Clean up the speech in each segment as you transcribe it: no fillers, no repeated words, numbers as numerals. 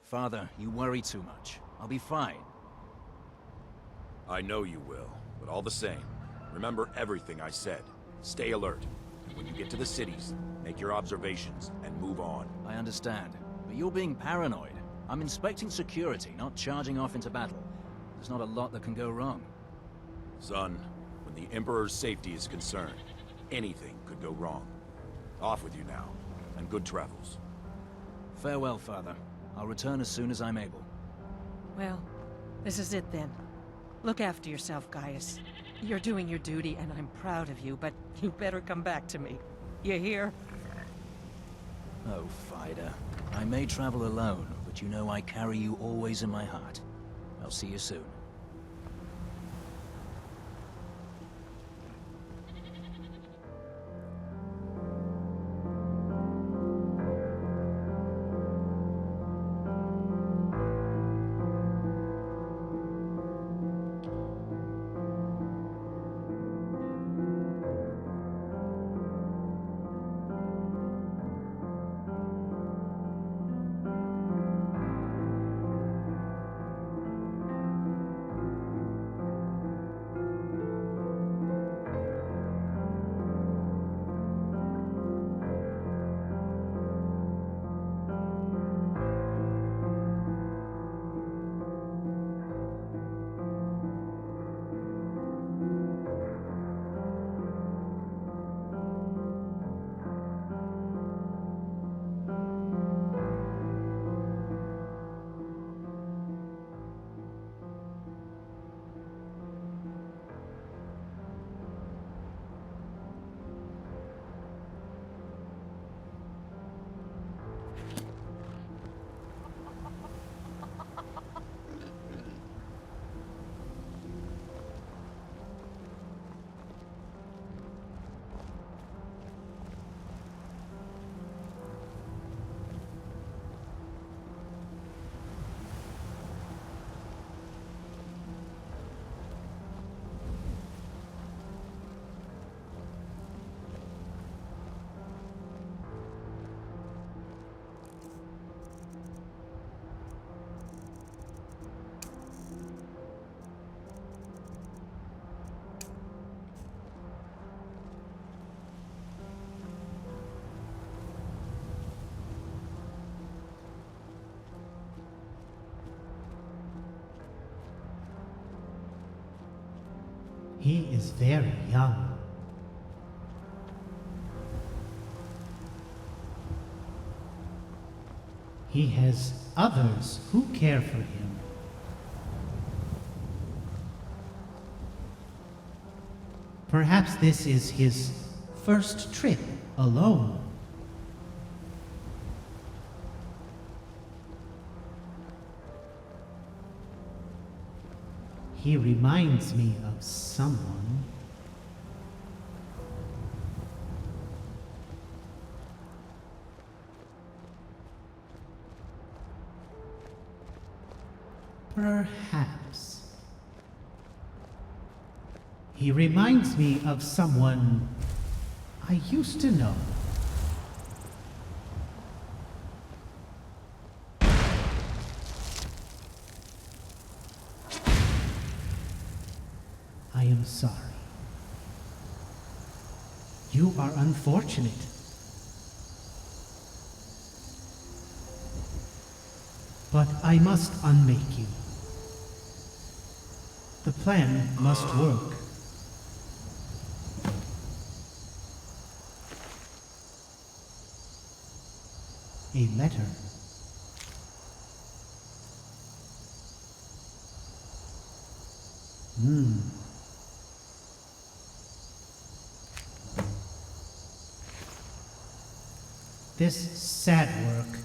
Father, you worry too much. I'll be fine. I know you will, but all the same, remember everything I said. Stay alert. When you get to the cities, make your observations and move on. I understand, but you're being paranoid. I'm inspecting security, not charging off into battle. There's not a lot that can go wrong. Son, when the Emperor's safety is concerned, anything could go wrong. Off with you now, and good travels. Farewell, Father. I'll return as soon as I'm able. Well, this is it then. Look after yourself, Gaius. You're doing your duty, and I'm proud of you, but you better come back to me. You hear? Oh, Fida. I may travel alone, but you know I carry you always in my heart. I'll see you soon. He is very young. He has others who care for him. Perhaps this is his first trip alone. He reminds me of someone. Perhaps. He reminds me of someone I used to know. I am sorry. You are unfortunate. But I must unmake you. The plan must work. A letter. This sad work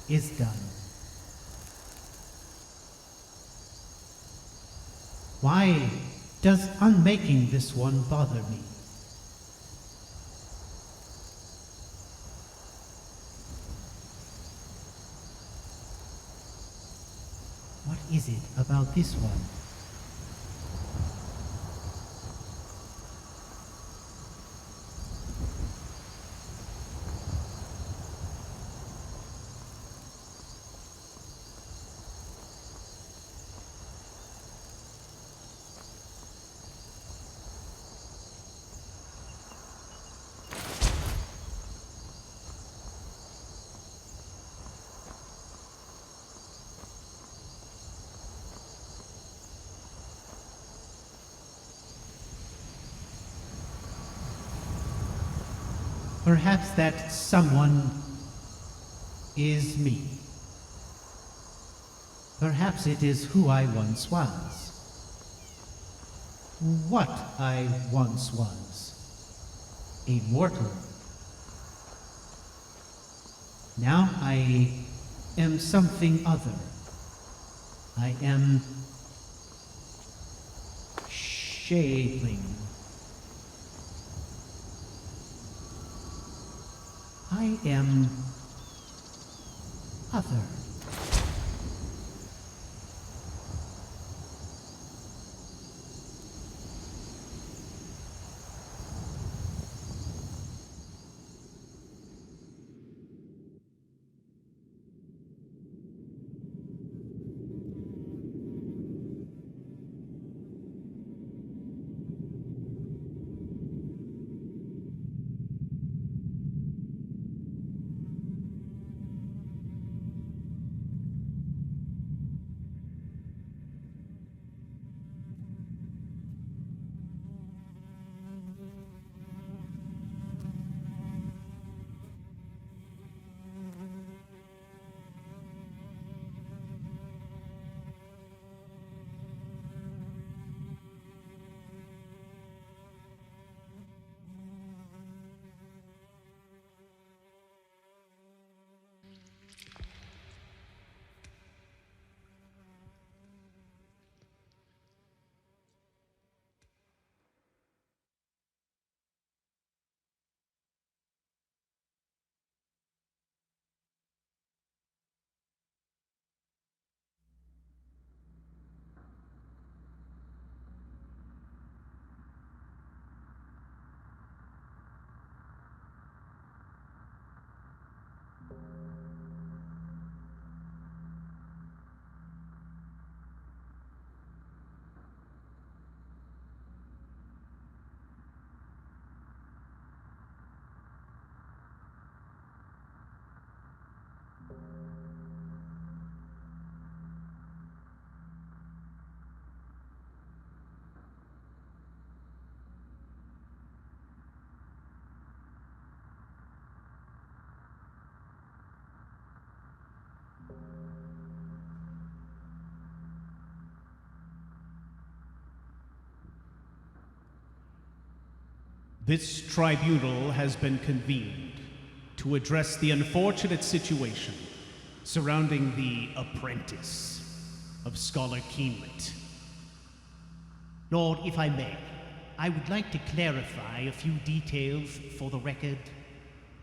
is done. Why does unmaking this one bother me? What is it about this one? Perhaps that someone is me. Perhaps it is who I once was. What I once was. A mortal. Now I am something other. I am Shadeling. I am other. This tribunal has been convened to address the unfortunate situation surrounding the apprentice of Scholar Keenlit. Lord, if I may, I would like to clarify a few details for the record.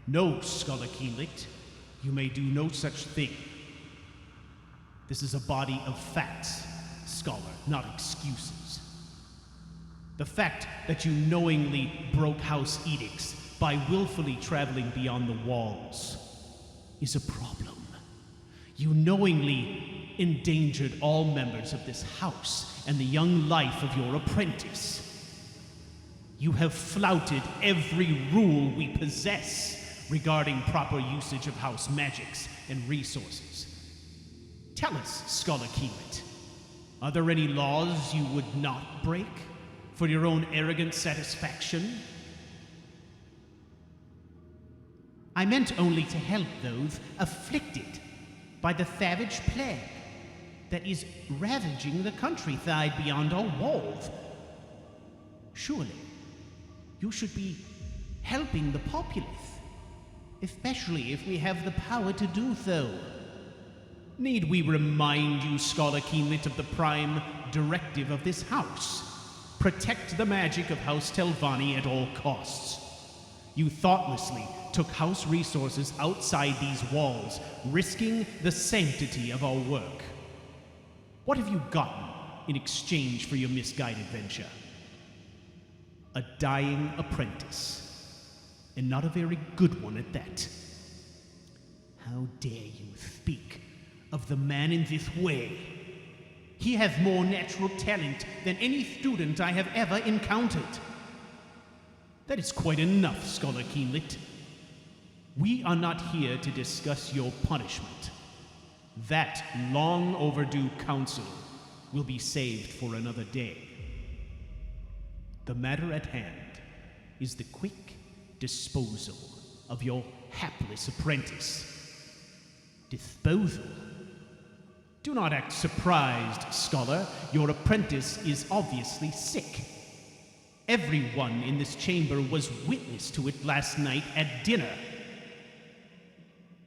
No, Scholar Keenlit, you may do no such thing. This is a body of facts, Scholar, not excuses. The fact that you knowingly broke house edicts by willfully traveling beyond the walls is a problem. You knowingly endangered all members of this house and the young life of your apprentice. You have flouted every rule we possess regarding proper usage of house magics and resources. Tell us, Scholar Keenlit, are there any laws you would not break for your own arrogant satisfaction? I meant only to help those afflicted by the savage plague that is ravaging the countryside beyond our walls. Surely, you should be helping the populace, especially if we have the power to do so. Need we remind you, Scholar Keenlit, of the prime directive of this house? Protect the magic of House Telvanni at all costs. You thoughtlessly took house resources outside these walls, risking the sanctity of our work. What have you gotten in exchange for your misguided venture? A dying apprentice, and not a very good one at that. How dare you speak of the man in this way? He has more natural talent than any student I have ever encountered. That is quite enough, Scholar Keenlit. We are not here to discuss your punishment. That long overdue council will be saved for another day. The matter at hand is the quick disposal of your hapless apprentice. Disposal? Do not act surprised, scholar. Your apprentice is obviously sick. Everyone in this chamber was witness to it last night at dinner.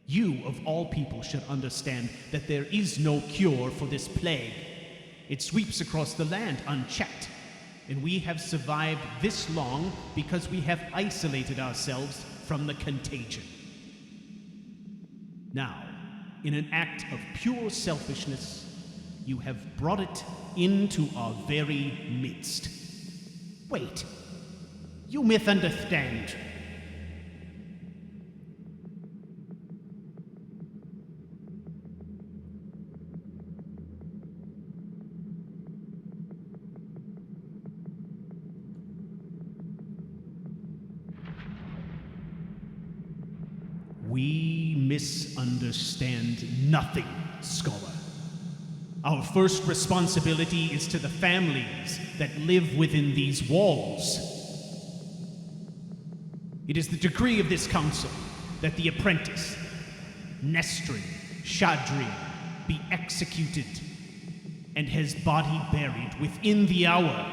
You, of all people, should understand that there is no cure for this plague. It sweeps across the land unchecked, and we have survived this long because we have isolated ourselves from the contagion. Now, in an act of pure selfishness, you have brought it into our very midst. Wait, you misunderstand. We misunderstand nothing, scholar. Our first responsibility is to the families that live within these walls. It is the decree of this council that the apprentice, Nestrin Shadrin, be executed and his body buried within the hour.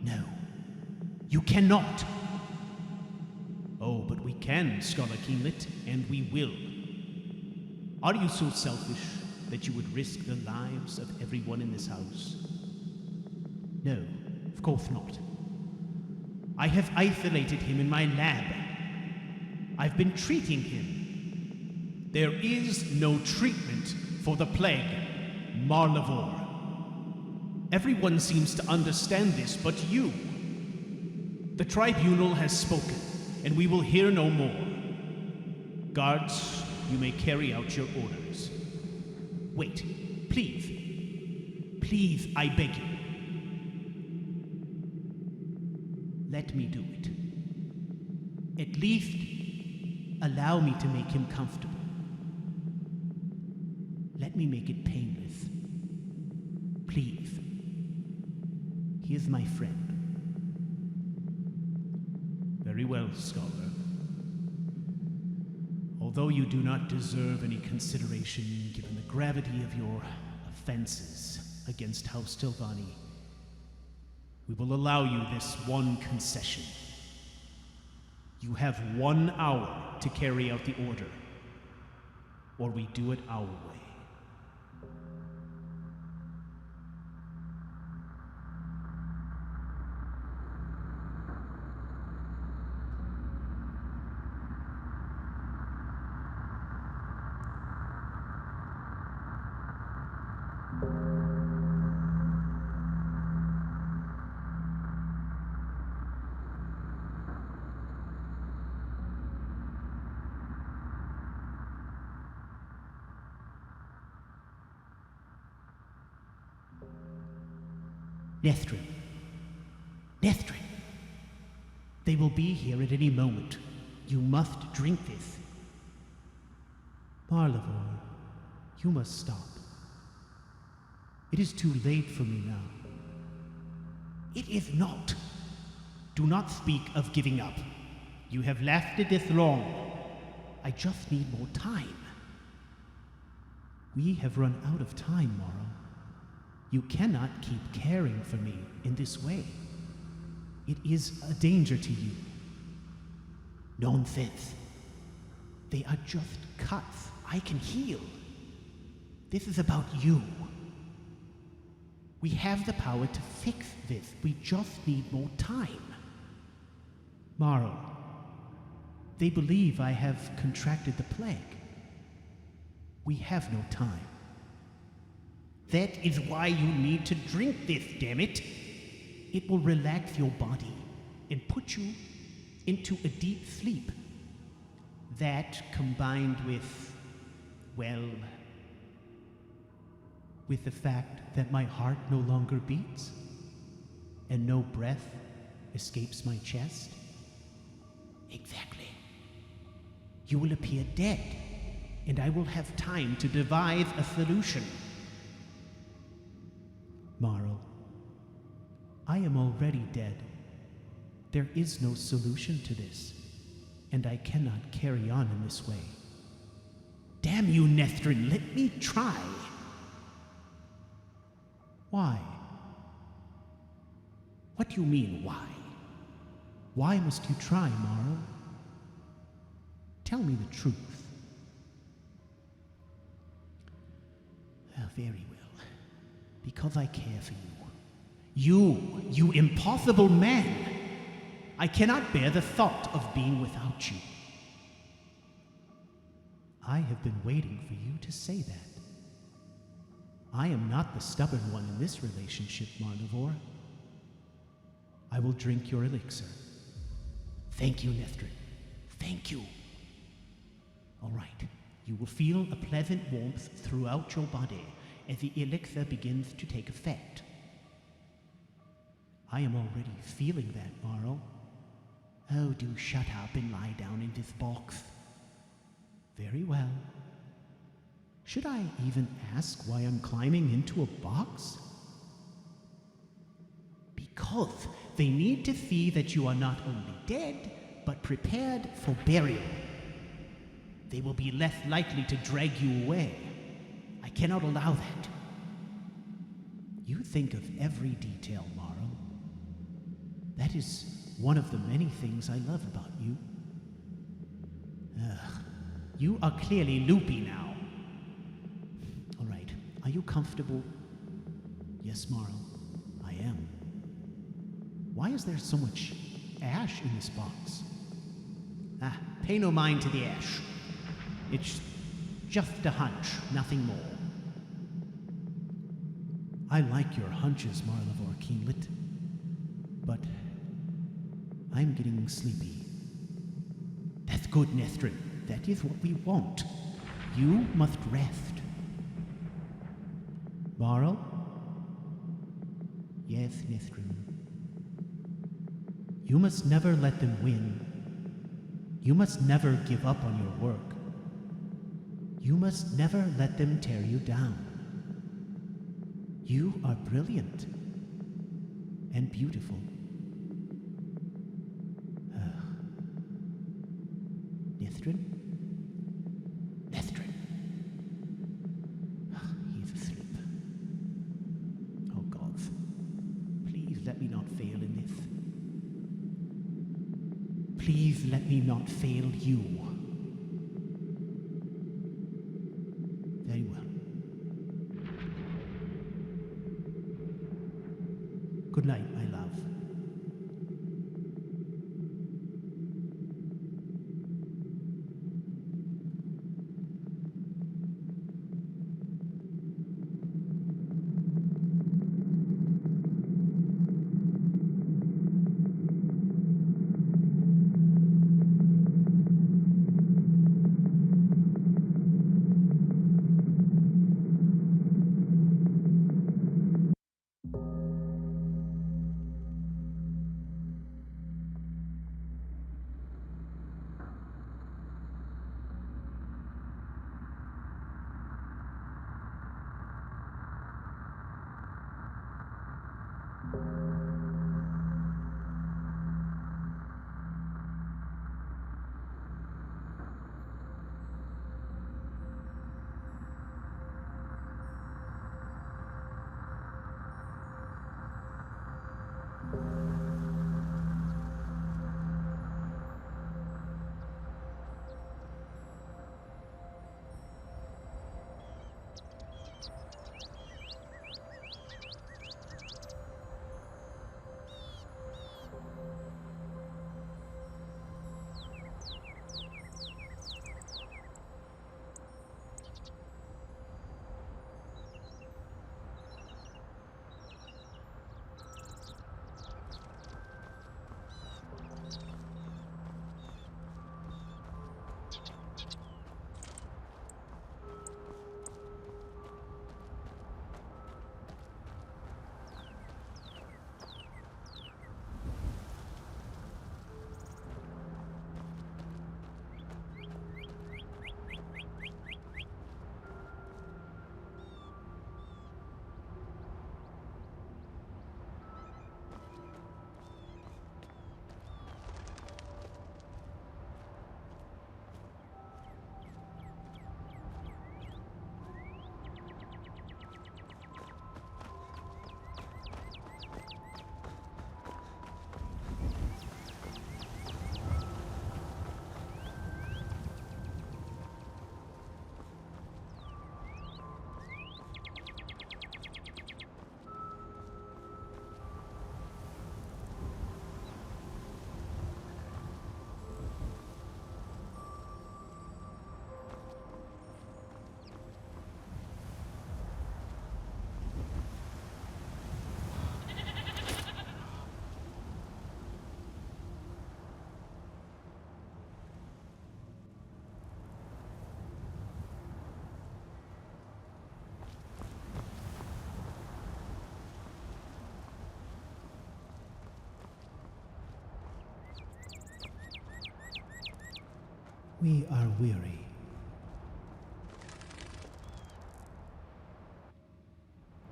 No, you cannot. Oh, but we can, Scholar Keenlit, and we will. Are you so selfish that you would risk the lives of everyone in this house? No, of course not. I have isolated him in my lab. I've been treating him. There is no treatment for the plague, Marlevor. Everyone seems to understand this but you. The tribunal has spoken, and we will hear no more. Guards, you may carry out your orders. Wait, please. Please, I beg you. Let me do it. At least, allow me to make him comfortable. Let me make it painless. Please. He is my friend. Very well, scholar. Although you do not deserve any consideration given the gravity of your offenses against House Tilvani, we will allow you this one concession. You have 1 hour to carry out the order, or we do it our way. Nestrin. Nestrin. They will be here at any moment. You must drink this. Marlevor, you must stop. It is too late for me now. It is not. Do not speak of giving up. You have lasted this long. I just need more time. We have run out of time, Morrow. You cannot keep caring for me in this way. It is a danger to you. Nonsense. They are just cuts. I can heal. This is about you. We have the power to fix this. We just need more time. Morrow, they believe I have contracted the plague. We have no time. That is why you need to drink this, damn it. It will relax your body and put you into a deep sleep. That, combined with, well, with the fact that my heart no longer beats and no breath escapes my chest. Exactly. You will appear dead, and I will have time to devise a solution. Marl, I am already dead. There is no solution to this. and I cannot carry on in this way. Damn you, Nethrin, let me try. Why? What do you mean, why? Why must you try, Marl? Tell me the truth. Very well. Because I care for you. You impossible man! I cannot bear the thought of being without you. I have been waiting for you to say that. I am not the stubborn one in this relationship, Marnivore. I will drink your elixir. Thank you, Nethrin. Thank you. All right. You will feel a pleasant warmth throughout your body as the elixir begins to take effect. I am already feeling that, Marl. Oh, do shut up and lie down in this box. Very well. Should I even ask why I'm climbing into a box? Because they need to see that you are not only dead, but prepared for burial. They will be less likely to drag you away. I cannot allow that. You think of every detail, Marl. That is one of the many things I love about you. You are clearly loopy now. All right, are you comfortable? Yes, Marl, I am. Why is there so much ash in this box? Pay no mind to the ash. It's just a hunch, nothing more. I like your hunches, Marlivore Keenlit, but I'm getting sleepy. That's good, Nethrin. That is what we want. You must rest. Marl? Yes, Nethrin. You must never let them win. You must never give up on your work. You must never let them tear you down. You are brilliant and beautiful. Nethrin? Nethrin. He's asleep. Oh, God. Please let me not fail in this. Please let me not fail you. Very well. Good night, my love. We are weary.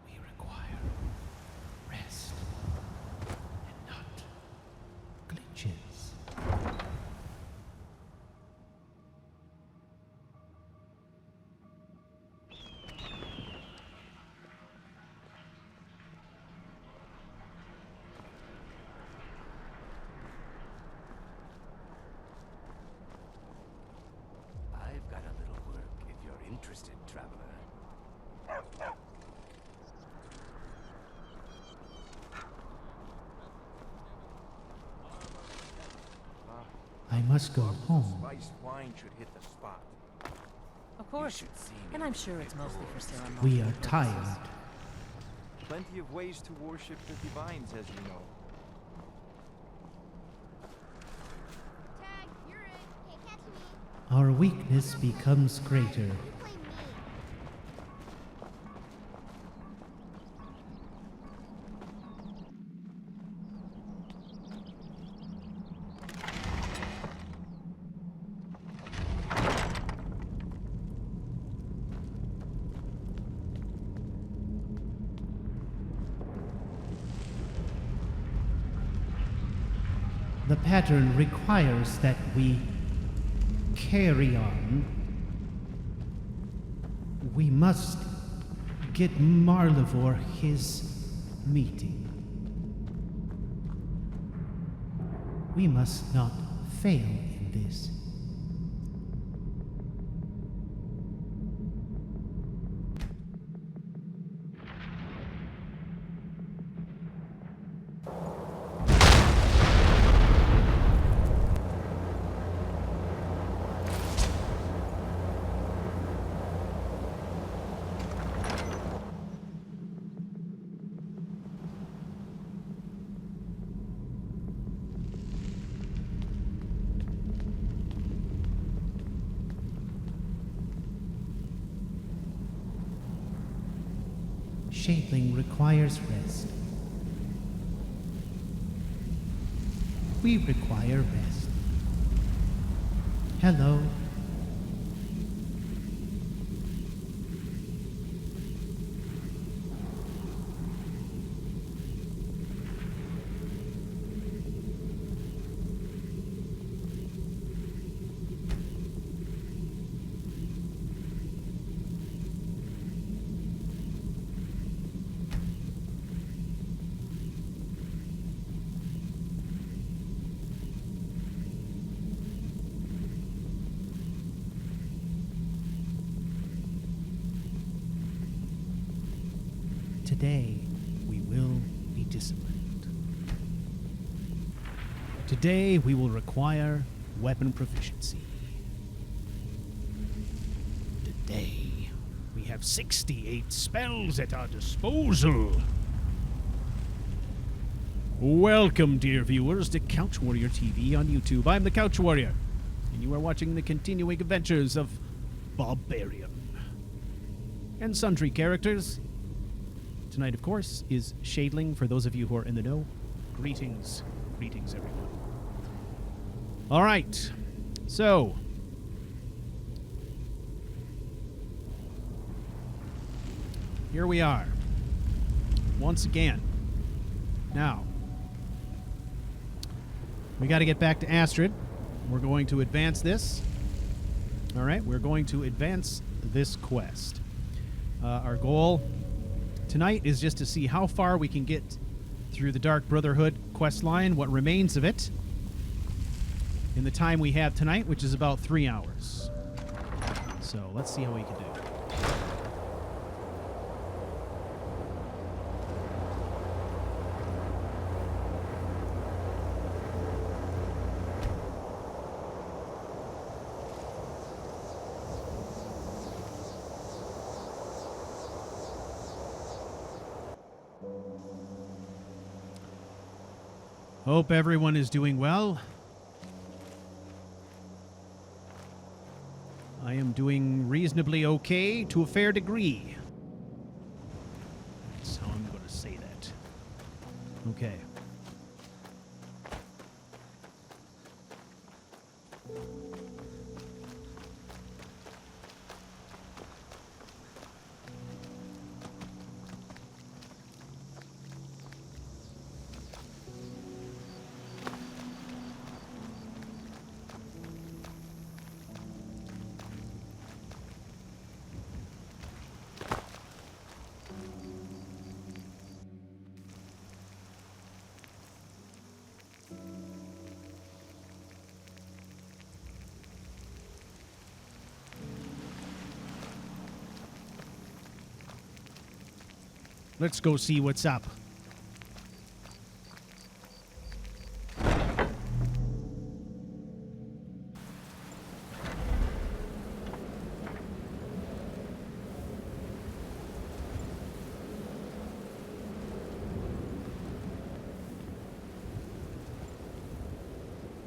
We require rest and not glitches. I've got a little work if you're interested, traveler. I must go home. Spiced wine should hit the spot. Of course. should see me. And I'm sure it's mostly for ceremony. We are tired. Plenty of ways to worship the divines, as you know. Tag, you're it. Can't catch me. Our weakness becomes greater. You play me. The pattern requires that we carry on. We must get Marlivor his meeting. We must not fail in this. Shaping requires rest. We require rest. Hello. Today, we will be disciplined. Today, we will require weapon proficiency. Today, we have 68 spells at our disposal. Welcome, dear viewers, to CouchWarrior TV on YouTube. I'm the CouchWarrior, and you are watching the continuing adventures of Barbarian and sundry characters. Tonight, of course, is Shadling, for those of you who are in the know. Greetings. Greetings, everyone. All right. So, here we are. Once again. Now, we got to get back to Astrid. We're going to advance this. All right, we're going to advance this quest. Our goal tonight is just to see how far we can get through the Dark Brotherhood quest line, what remains of it, in the time we have tonight, which is about 3 hours. So let's see how we can do. Hope everyone is doing well. I am doing reasonably okay to a fair degree. That's how I'm going to say that. Okay. Let's go see what's up.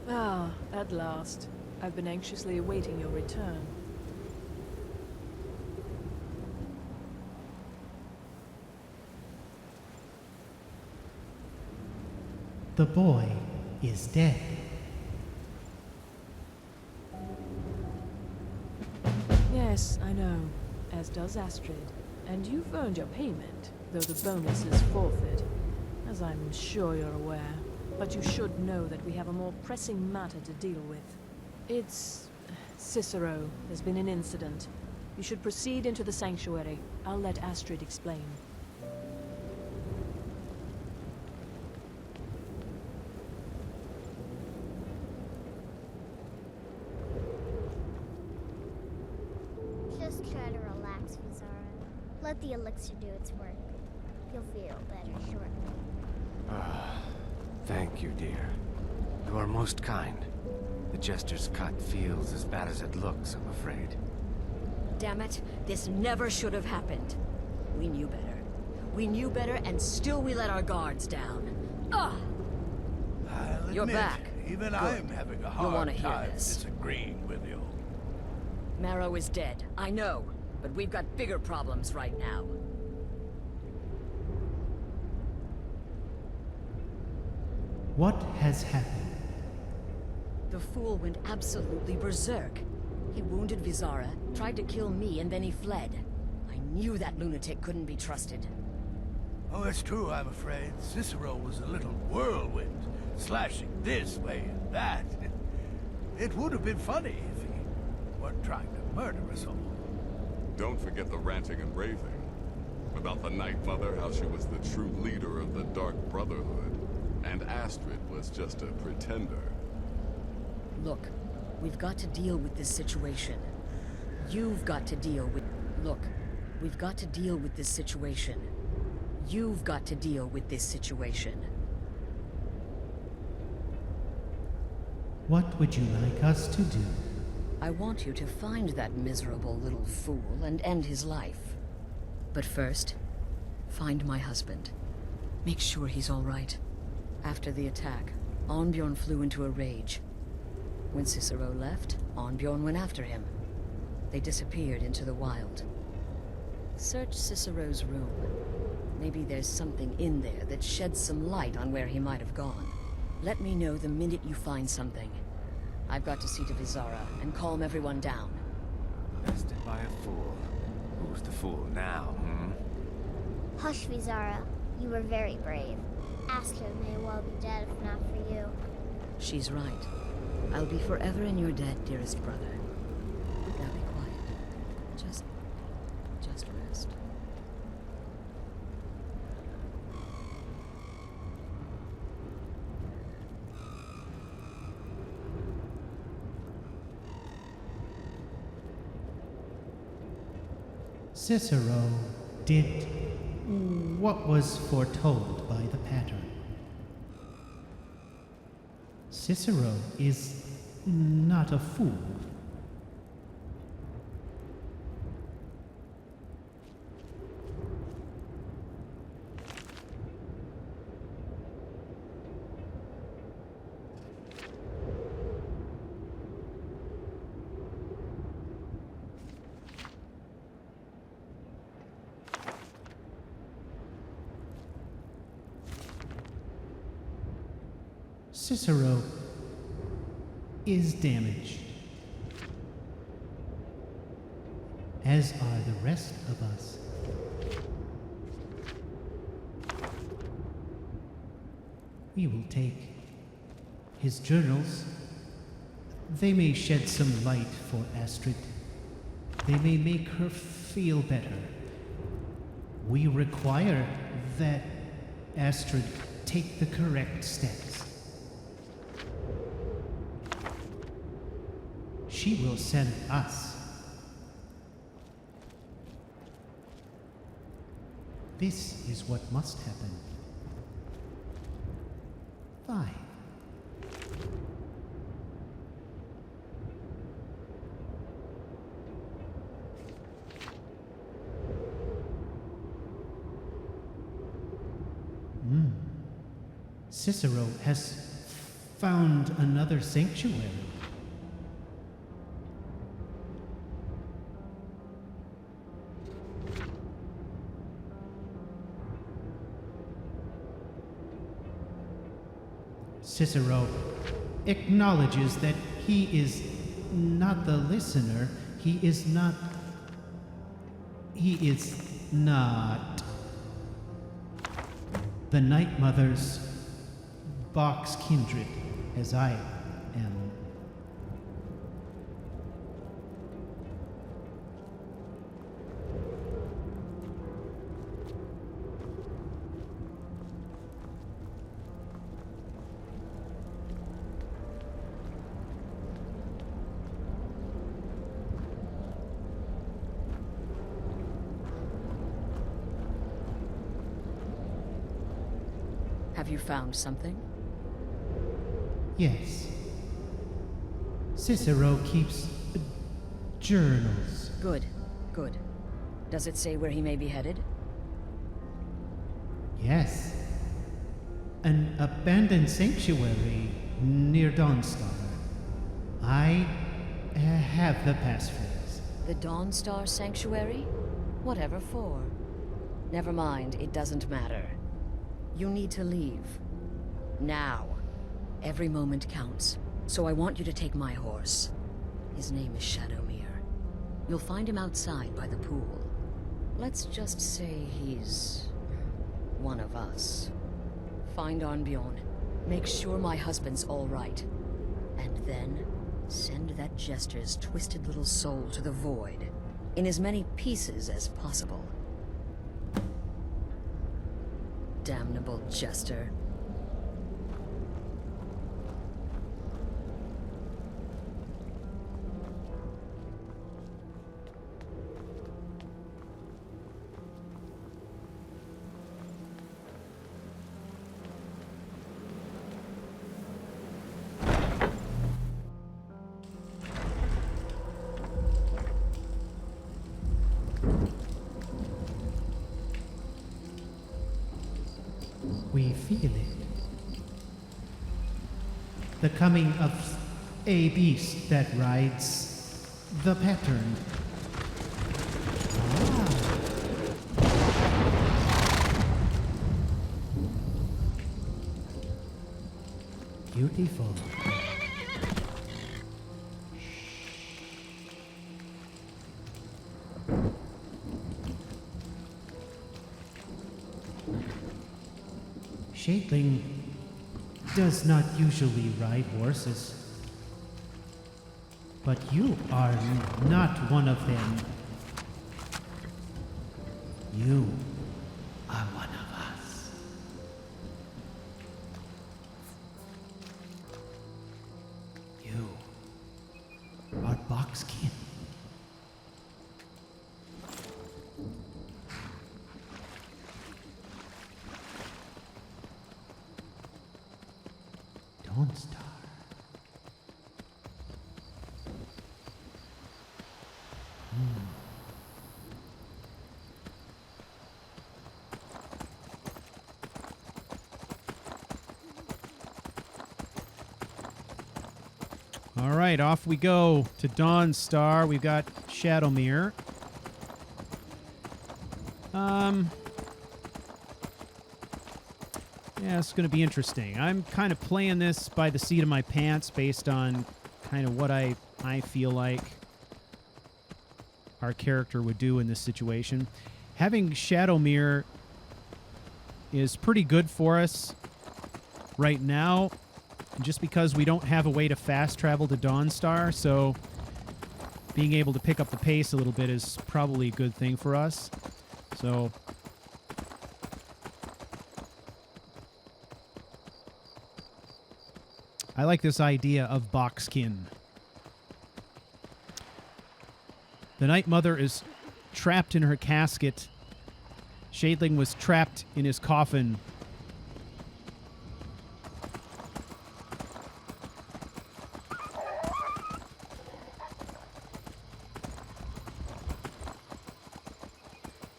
Ah, at last. I've been anxiously awaiting your return. The boy is dead. Yes, I know. As does Astrid. And you've earned your payment, though the bonus is forfeit, as I'm sure you're aware. But you should know that we have a more pressing matter to deal with. It's... Cicero. There's been an incident. You should proceed into the sanctuary. I'll let Astrid explain. Just try to relax, Vizara. Let the elixir do its work. You'll feel better shortly. Thank you, dear. You are most kind. The Jester's cut feels as bad as it looks, I'm afraid. Damn it, this never should have happened. We knew better. We knew better, and still we let our guards down. Ugh! I'll You're admit, back. Even Good. I'm having a You'll hard wanna hear time this. disagreeing with you. Marrow is dead, I know. But we've got bigger problems right now. What has happened? The fool went absolutely berserk. He wounded Vizara, tried to kill me, and then he fled. I knew that lunatic couldn't be trusted. Oh, it's true, I'm afraid. Cicero was a little whirlwind, slashing this way and that. It would have been funny if he weren't trying to murder us all. Don't forget the ranting and raving. About the Night Mother, how she was the true leader of the Dark Brotherhood. And Astrid was just a pretender. Look, we've got to deal with this situation. You've got to deal with... Look, we've got to deal with this situation. You've got to deal with this situation. What would you like us to do? I want you to find that miserable little fool and end his life. But first, find my husband. Make sure he's all right. After the attack, Arnbjorn flew into a rage. When Cicero left, Arnbjorn went after him. They disappeared into the wild. Search Cicero's room. Maybe there's something in there that sheds some light on where he might have gone. Let me know the minute you find something. I've got to see to Vizara and calm everyone down. Bested by a fool. Who's the fool now, Hush, Vizara. You were very brave. Astrid may well be dead if not for you. She's right. I'll be forever in your debt, dearest brother. Now be quiet. Just rest. Cicero did what was foretold by the pattern. Cicero is not a fool. Cicero is damaged, as are the rest of us. We will take his journals. They may shed some light for Astrid. They may make her feel better. We require that Astrid take the correct steps. She will send us. this is what must happen. 5. Cicero has found another sanctuary. Cicero acknowledges that he is not the listener. He is not the Night Mother's box kindred, as I am. Have you found something? Yes. Cicero keeps journals. Good, good. Does it say where he may be headed? Yes. An abandoned sanctuary near Dawnstar. I have the passphrase. The Dawnstar Sanctuary? Whatever for. Never mind, it doesn't matter. You need to leave. Now. Every moment counts, so I want you to take my horse. His name is Shadowmere. You'll find him outside by the pool. Let's just say he's one of us. Find Arnbjorn. Make sure my husband's all right. And then send that jester's twisted little soul to the void, in as many pieces as possible. Damnable jester. We feel it. The coming of a beast that rides the pattern. Beautiful. Shadeling does not usually ride horses. But you are not one of them. You are one of us. You are Boxkin. Dawnstar. All right, off we go to Dawnstar. We've got Shadowmere. Yeah, it's going to be interesting. I'm kind of playing this by the seat of my pants based on kind of what I feel like our character would do in this situation. Having Shadowmere is pretty good for us right now, just because we don't have a way to fast travel to Dawnstar, so being able to pick up the pace a little bit is probably a good thing for us. So I like this idea of Boxkin. The Night Mother is trapped in her casket Shadling was trapped in his coffin.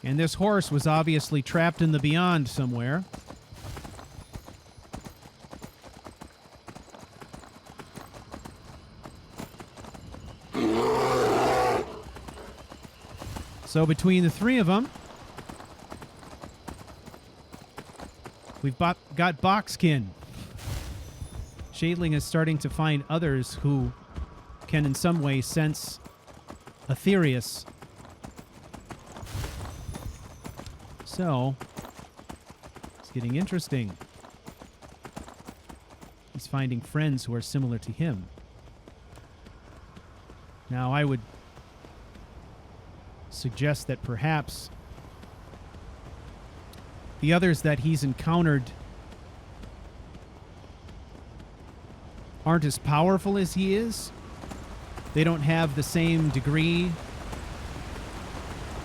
And this horse was obviously trapped in the beyond somewhere. So between the three of them, we've got Boxkin. Shadling is starting to find others who can in some way sense Aetherius. So, it's getting interesting. He's finding friends who are similar to him. Now, I would suggest that perhaps the others that he's encountered aren't as powerful as he is. They don't have the same degree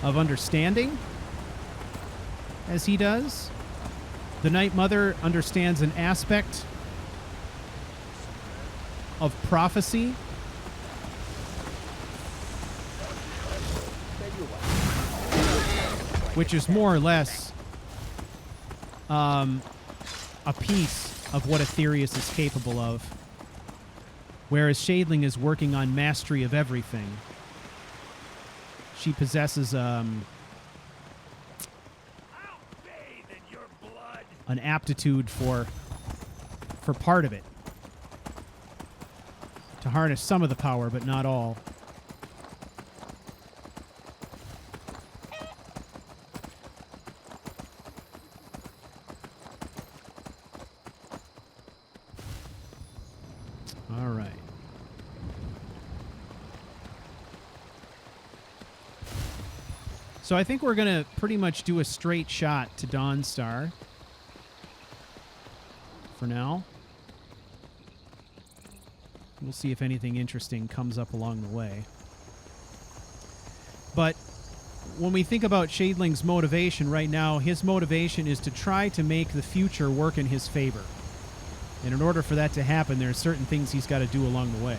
of understanding as he does. The Night Mother understands an aspect of prophecy which is more or less a piece of what Aetherius is capable of, whereas Shadling is working on mastery of everything. She possesses an aptitude for part of it, to harness some of the power, but not all. All right. So I think we're going to pretty much do a straight shot to Dawnstar for now. We'll see if anything interesting comes up along the way. But when we think about Shadling's motivation right now, his motivation is to try to make the future work in his favor. And in order for that to happen, there are certain things he's got to do along the way.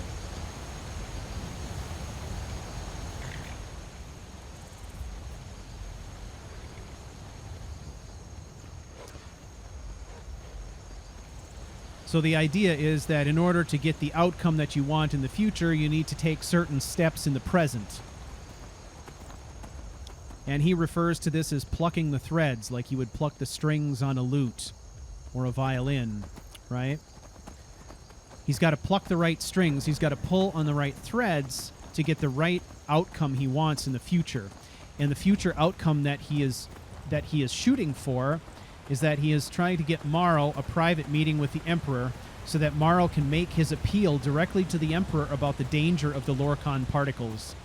So the idea is that in order to get the outcome that you want in the future, you need to take certain steps in the present. And he refers to this as plucking the threads, like you would pluck the strings on a lute or a violin, right? He's got to pluck the right strings. He's got to pull on the right threads to get the right outcome he wants in the future. And the future outcome that he is shooting for is that he is trying to get Marl a private meeting with the Emperor so that Marl can make his appeal directly to the Emperor about the danger of the Lorcan particles.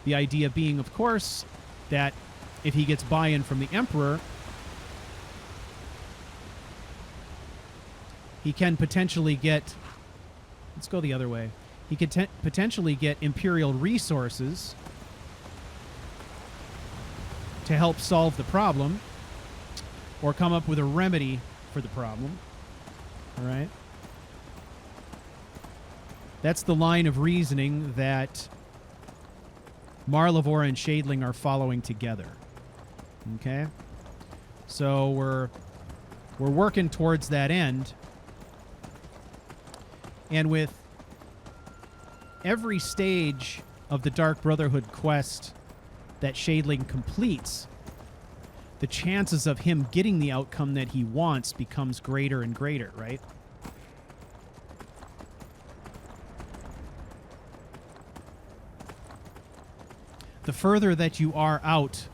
The idea being, of course, that if he gets buy-in from the Emperor, he can potentially get... Let's go the other way. He could potentially get Imperial resources to help solve the problem, or come up with a remedy for the problem. All right? That's the line of reasoning that Marlavor and Shadling are following together. Okay? So we're working towards that end. And with every stage of the Dark Brotherhood quest that Shadling completes, the chances of him getting the outcome that he wants becomes greater and greater, right? The further that you are out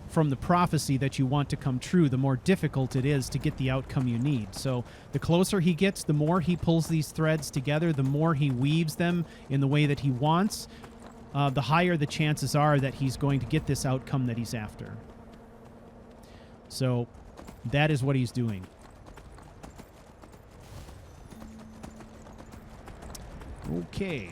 from the prophecy that you want to come true, the more difficult it is to get the outcome you need. So the closer he gets, the more he pulls these threads together, the more he weaves them in the way that he wants, the higher the chances are that he's going to get this outcome that he's after. So that is what he's doing. Okay.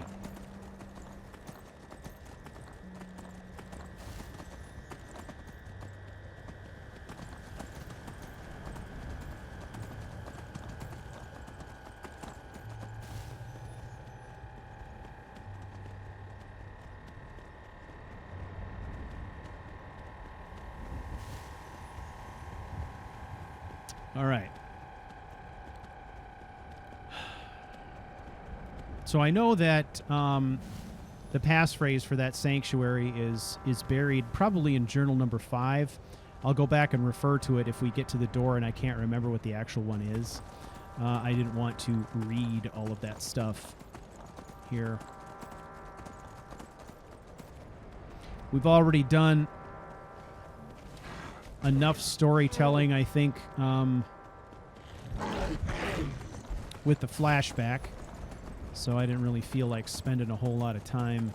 All right. So I know that the passphrase for that sanctuary is buried probably in journal number 5. I'll go back and refer to it if we get to the door and I can't remember what the actual one is. I didn't want to read all of that stuff here. We've already done enough storytelling, I think, with the flashback. So I didn't really feel like spending a whole lot of time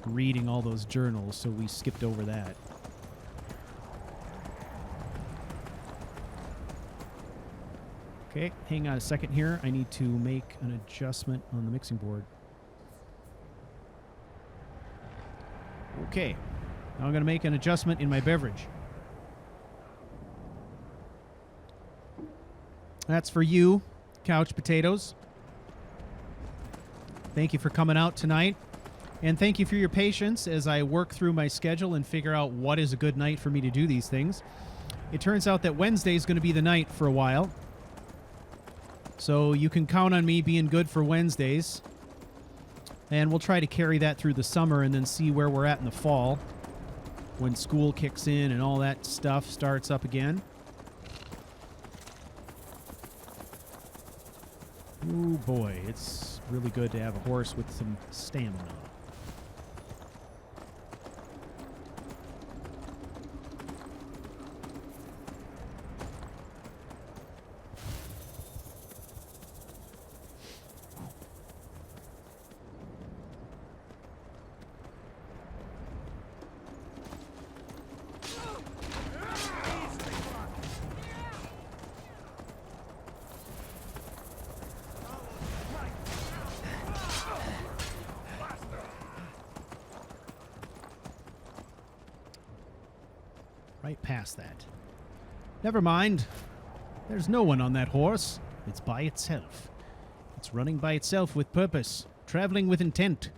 reading all those journals, so we skipped over that. Okay, hang on a second here. I need to make an adjustment on the mixing board. Okay, now I'm going to make an adjustment in my beverage. That's for you, Couch Potatoes. Thank you for coming out tonight. And thank you for your patience as I work through my schedule and figure out what is a good night for me to do these things. It turns out that Wednesday is going to be the night for a while. So you can count on me being good for Wednesdays. And we'll try to carry that through the summer and then see where we're at in the fall when school kicks in and all that stuff starts up again. Ooh, boy, it's really good to have a horse with some stamina. Right past that. Never mind. There's no one on that horse. It's by itself. It's running by itself with purpose, traveling with intent.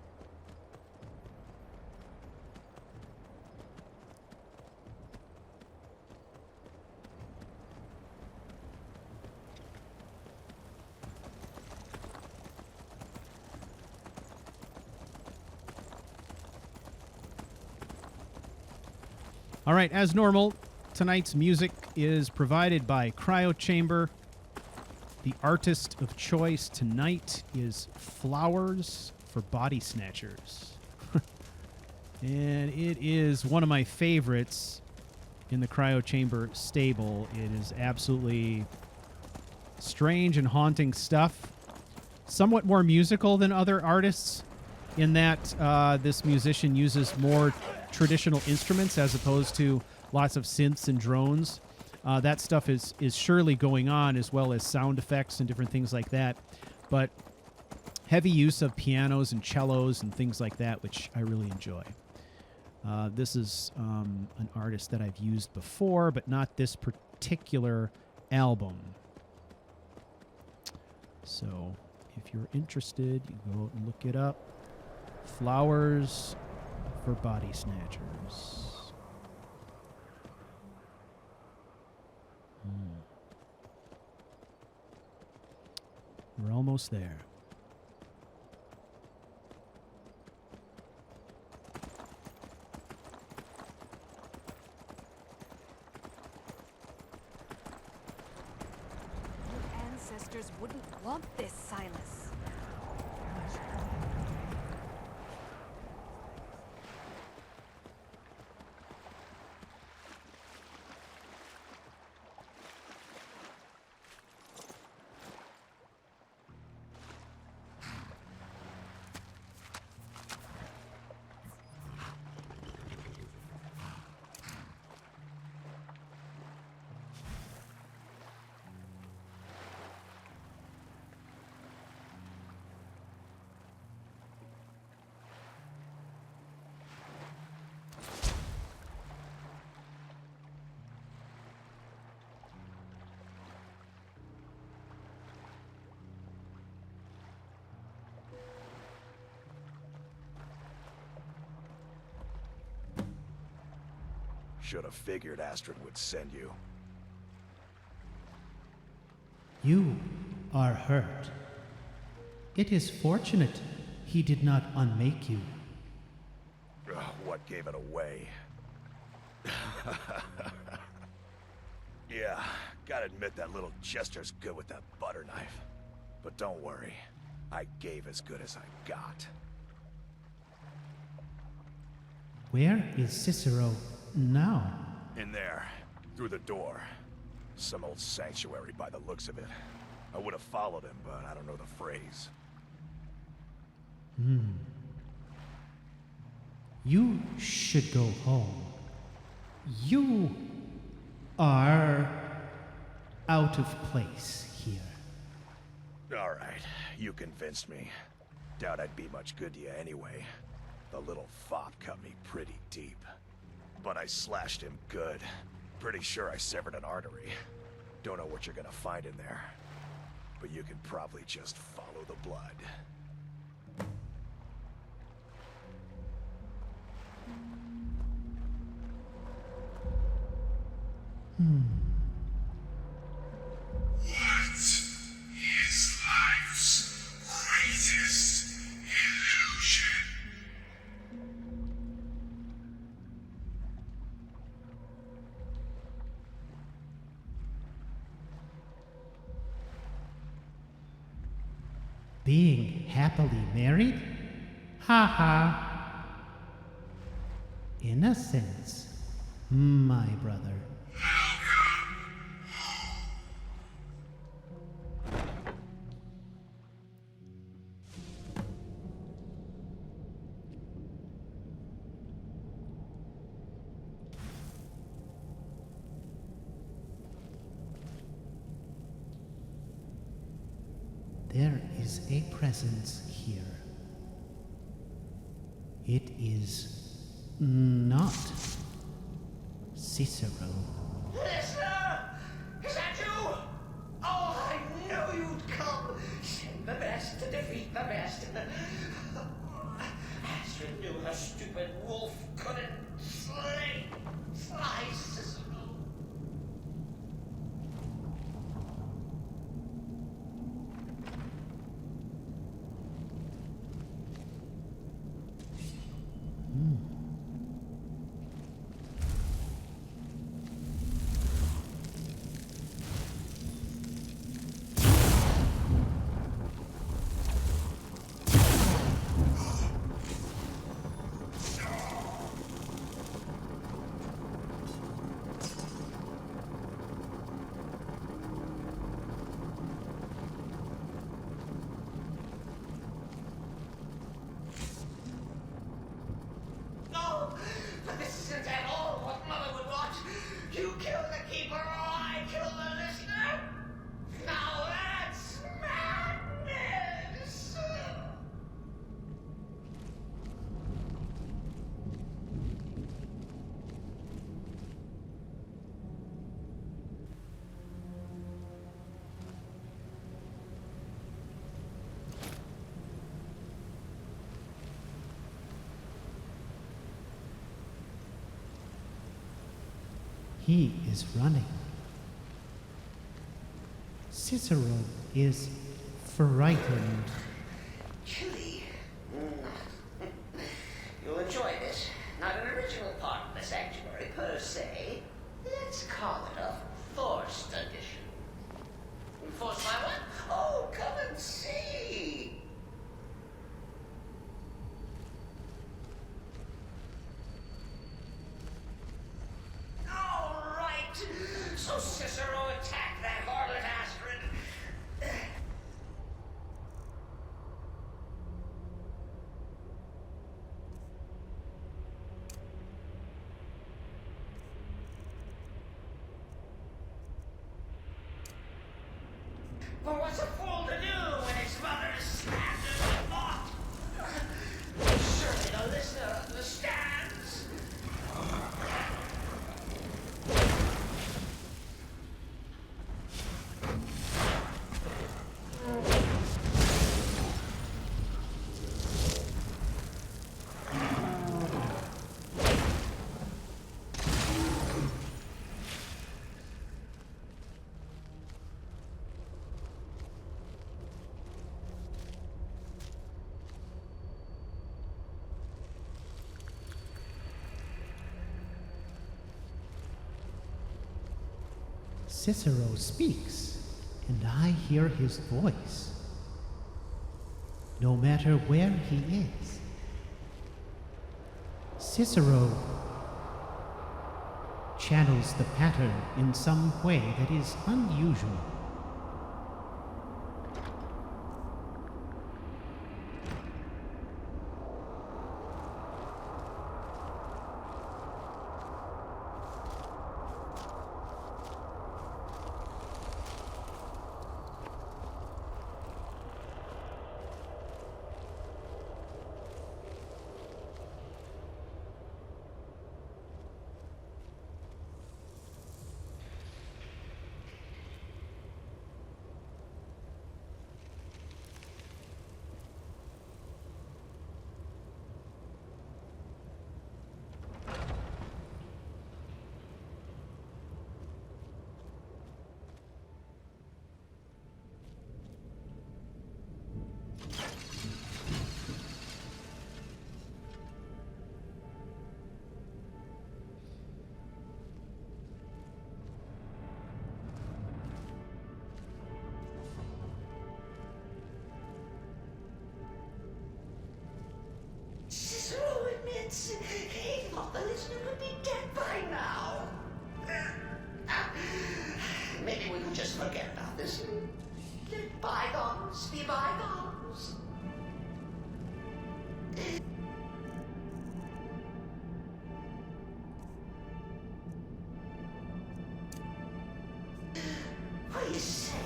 All right, as normal, tonight's music is provided by CRYO Chamber. The artist of choice tonight is Flowers for Body Snatchers. And it is one of my favorites in the CRYO Chamber stable. It is absolutely strange and haunting stuff. Somewhat more musical than other artists in that this musician uses more traditional instruments as opposed to lots of synths and drones. That stuff is surely going on, as well as sound effects and different things like that. But heavy use of pianos and cellos and things like that, which I really enjoy. This is an artist that I've used before, but not this particular album. So if you're interested, you go out and look it up. Flowers for Body Snatchers. We're almost there. Your ancestors wouldn't want this, Silas. Should have figured Astrid would send you. You are hurt. It is fortunate he did not unmake you. What gave it away? Yeah, gotta admit that little jester's good with that butter knife. But don't worry, I gave as good as I got. Where is Cicero now? In there, through the door. Some old sanctuary by the looks of it. I would have followed him, but I don't know the phrase. You should go home. You are out of place here. Alright, you convinced me. Doubt I'd be much good to you anyway. The little fop cut me pretty deep. But I slashed him good. Pretty sure I severed an artery. Don't know what you're gonna find in there. But you can probably just follow the blood. What is life's greatest illusion? Being happily married? Ha ha. Innocence, my brother. There is a presence here. It is not Cicero. Listener! Is that you? Oh, I knew you'd come. Send the best to defeat the best. Astrid knew her stupid wolf couldn't slay Cicero. He is running. Cicero is frightened. Chilly. You'll enjoy this. Not an original part of the sanctuary per se. Let's call it a forced addition. Forced by what? Oh, come and see. All right. So Cicero attacked that harlot Astrid. But what's a fool to do when his mother is stabbed in the thought? Surely the listener understands. Cicero speaks, and I hear his voice. No matter where he is, Cicero channels the pattern in some way that is unusual. Cicero admits he thought the listener would be dead by now. Maybe we could just forget about this. Let bygones be bygones. What do you say?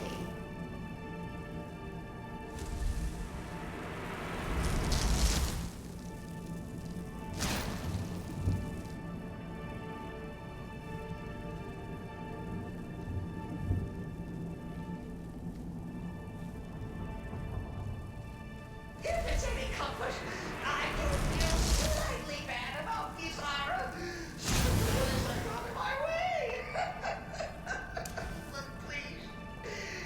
If it's any comfort, I do feel slightly bad about these Ira. Something went wrong my way. But please,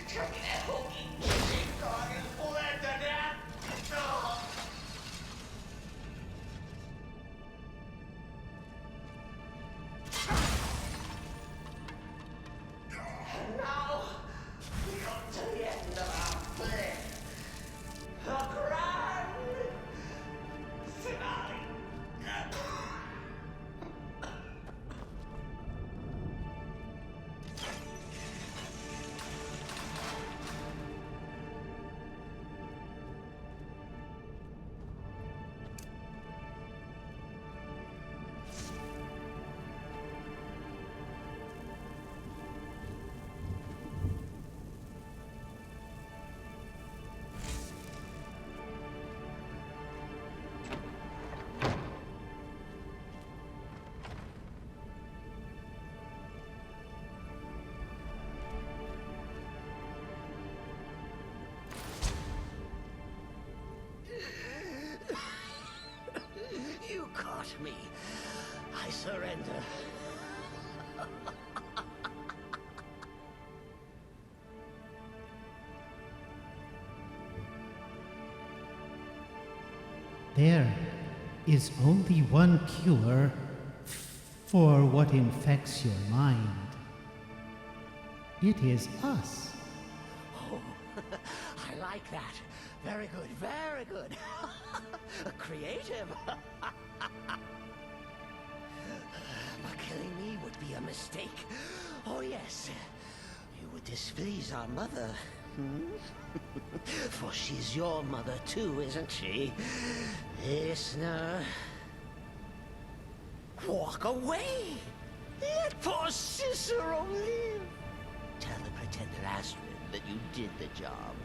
tell me that hokey kissing dog is bled to death. Oh. And now, we come to the end of our play. The grand finale. You caught me. I surrender. There is only one cure for what infects your mind. It is us. Oh, I like that. Very good, very good. Creative. But killing me would be a mistake. Oh yes, you would displease our mother. For she's your mother too, isn't she? Listener. Walk away! Let poor Cicero live! Tell the pretender Astrid that you did the job.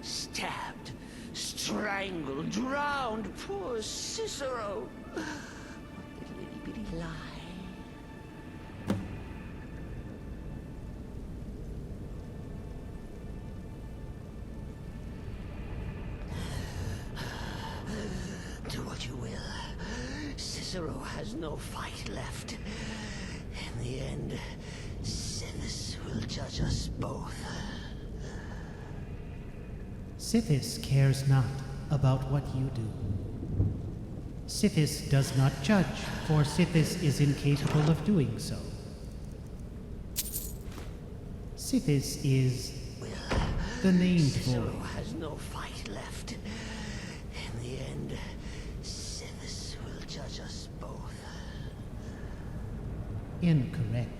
Stabbed, strangled, drowned poor Cicero. What a little bitty lie. Do what you will. Cicero has no fight left. In the end, Sithis will judge us both. Sithis cares not about what you do. Sithis does not judge, for Sithis is incapable of doing so. Sithis is the named Cicero void. has no fight left. In the end, Sithis will judge us both. Incorrect.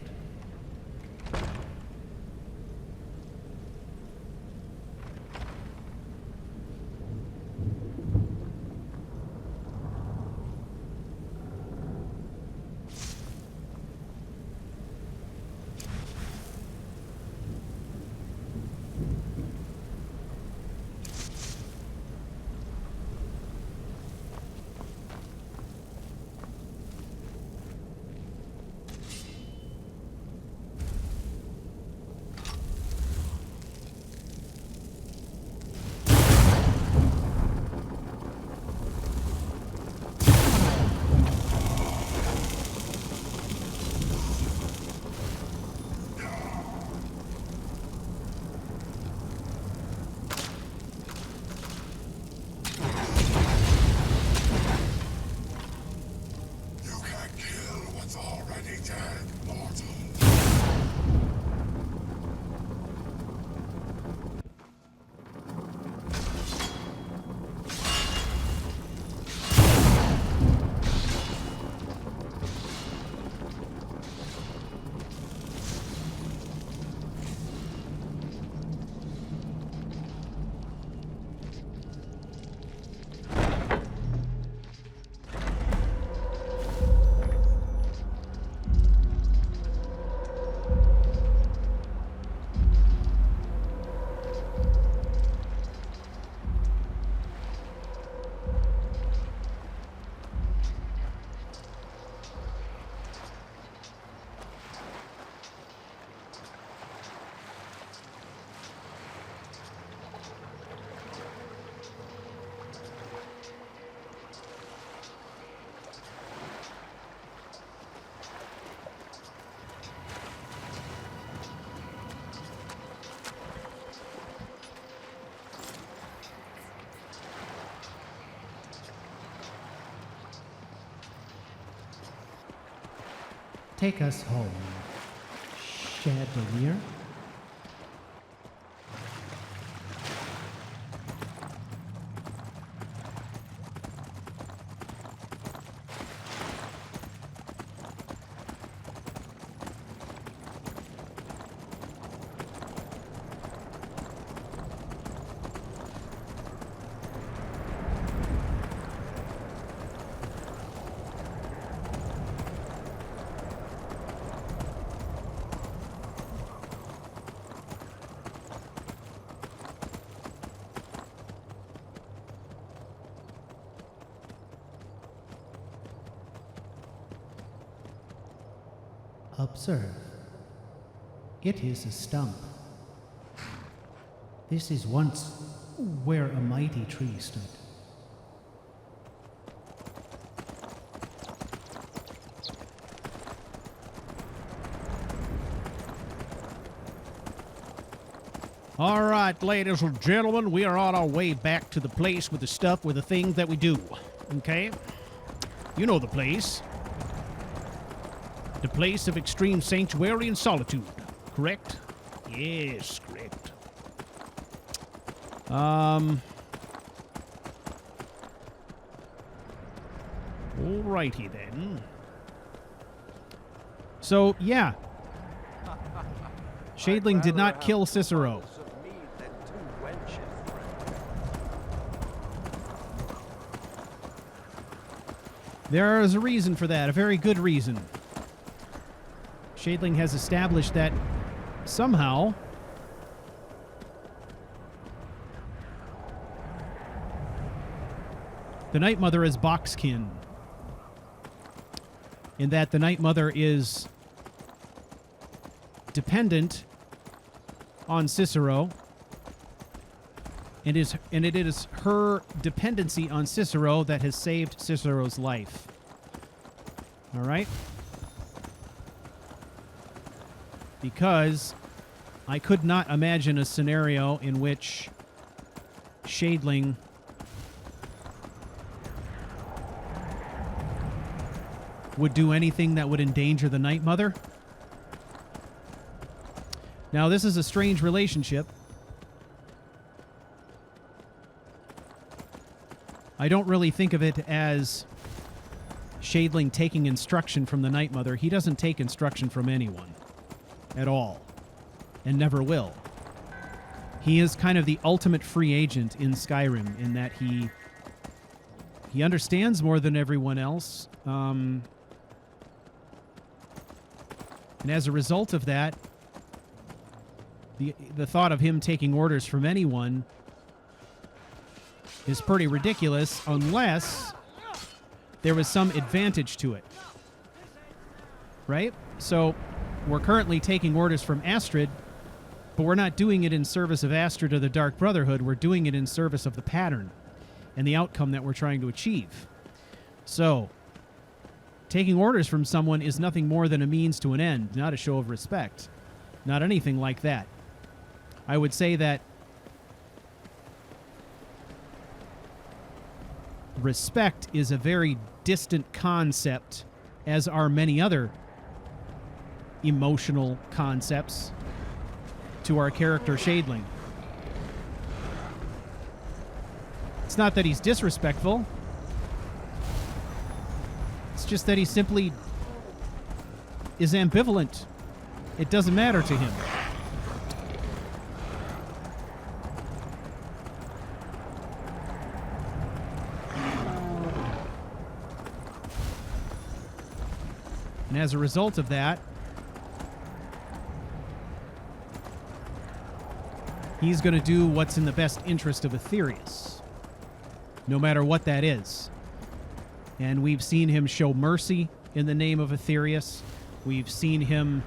Take us home, Chandelier. Observe. It is a stump. This is once where a mighty tree stood. All right, ladies and gentlemen, we are on our way back to the place with the stuff, with the things that we do. Okay? You know the place. The place of extreme sanctuary and solitude, correct? Yes, correct. Alrighty then. So, yeah. Shadling did not kill Cicero. There is a reason for that, a very good reason. Shadling has established that somehow the Night Mother is Boxkin. In that the Night Mother is dependent on Cicero, and it is her dependency on Cicero that has saved Cicero's life. All right? Because I could not imagine a scenario in which Shadling would do anything that would endanger the Night Mother. Now, this is a strange relationship. I don't really think of it as Shadling taking instruction from the Night Mother. He doesn't take instruction from anyone at all, and never will. He is kind of the ultimate free agent in Skyrim in that he understands more than everyone else, and as a result of that, the thought of him taking orders from anyone is pretty ridiculous unless there was some advantage to it. Right? So we're currently taking orders from Astrid, but we're not doing it in service of Astrid or the Dark Brotherhood. We're doing it in service of the pattern and the outcome that we're trying to achieve. So taking orders from someone is nothing more than a means to an end, not a show of respect. Not anything like that. I would say that respect is a very distant concept, as are many other emotional concepts, to our character Shadling. It's not that he's disrespectful. It's just that he simply is ambivalent. It doesn't matter to him. And as a result of that, he's going to do what's in the best interest of Aetherius, no matter what that is. And we've seen him show mercy in the name of Aetherius. We've seen him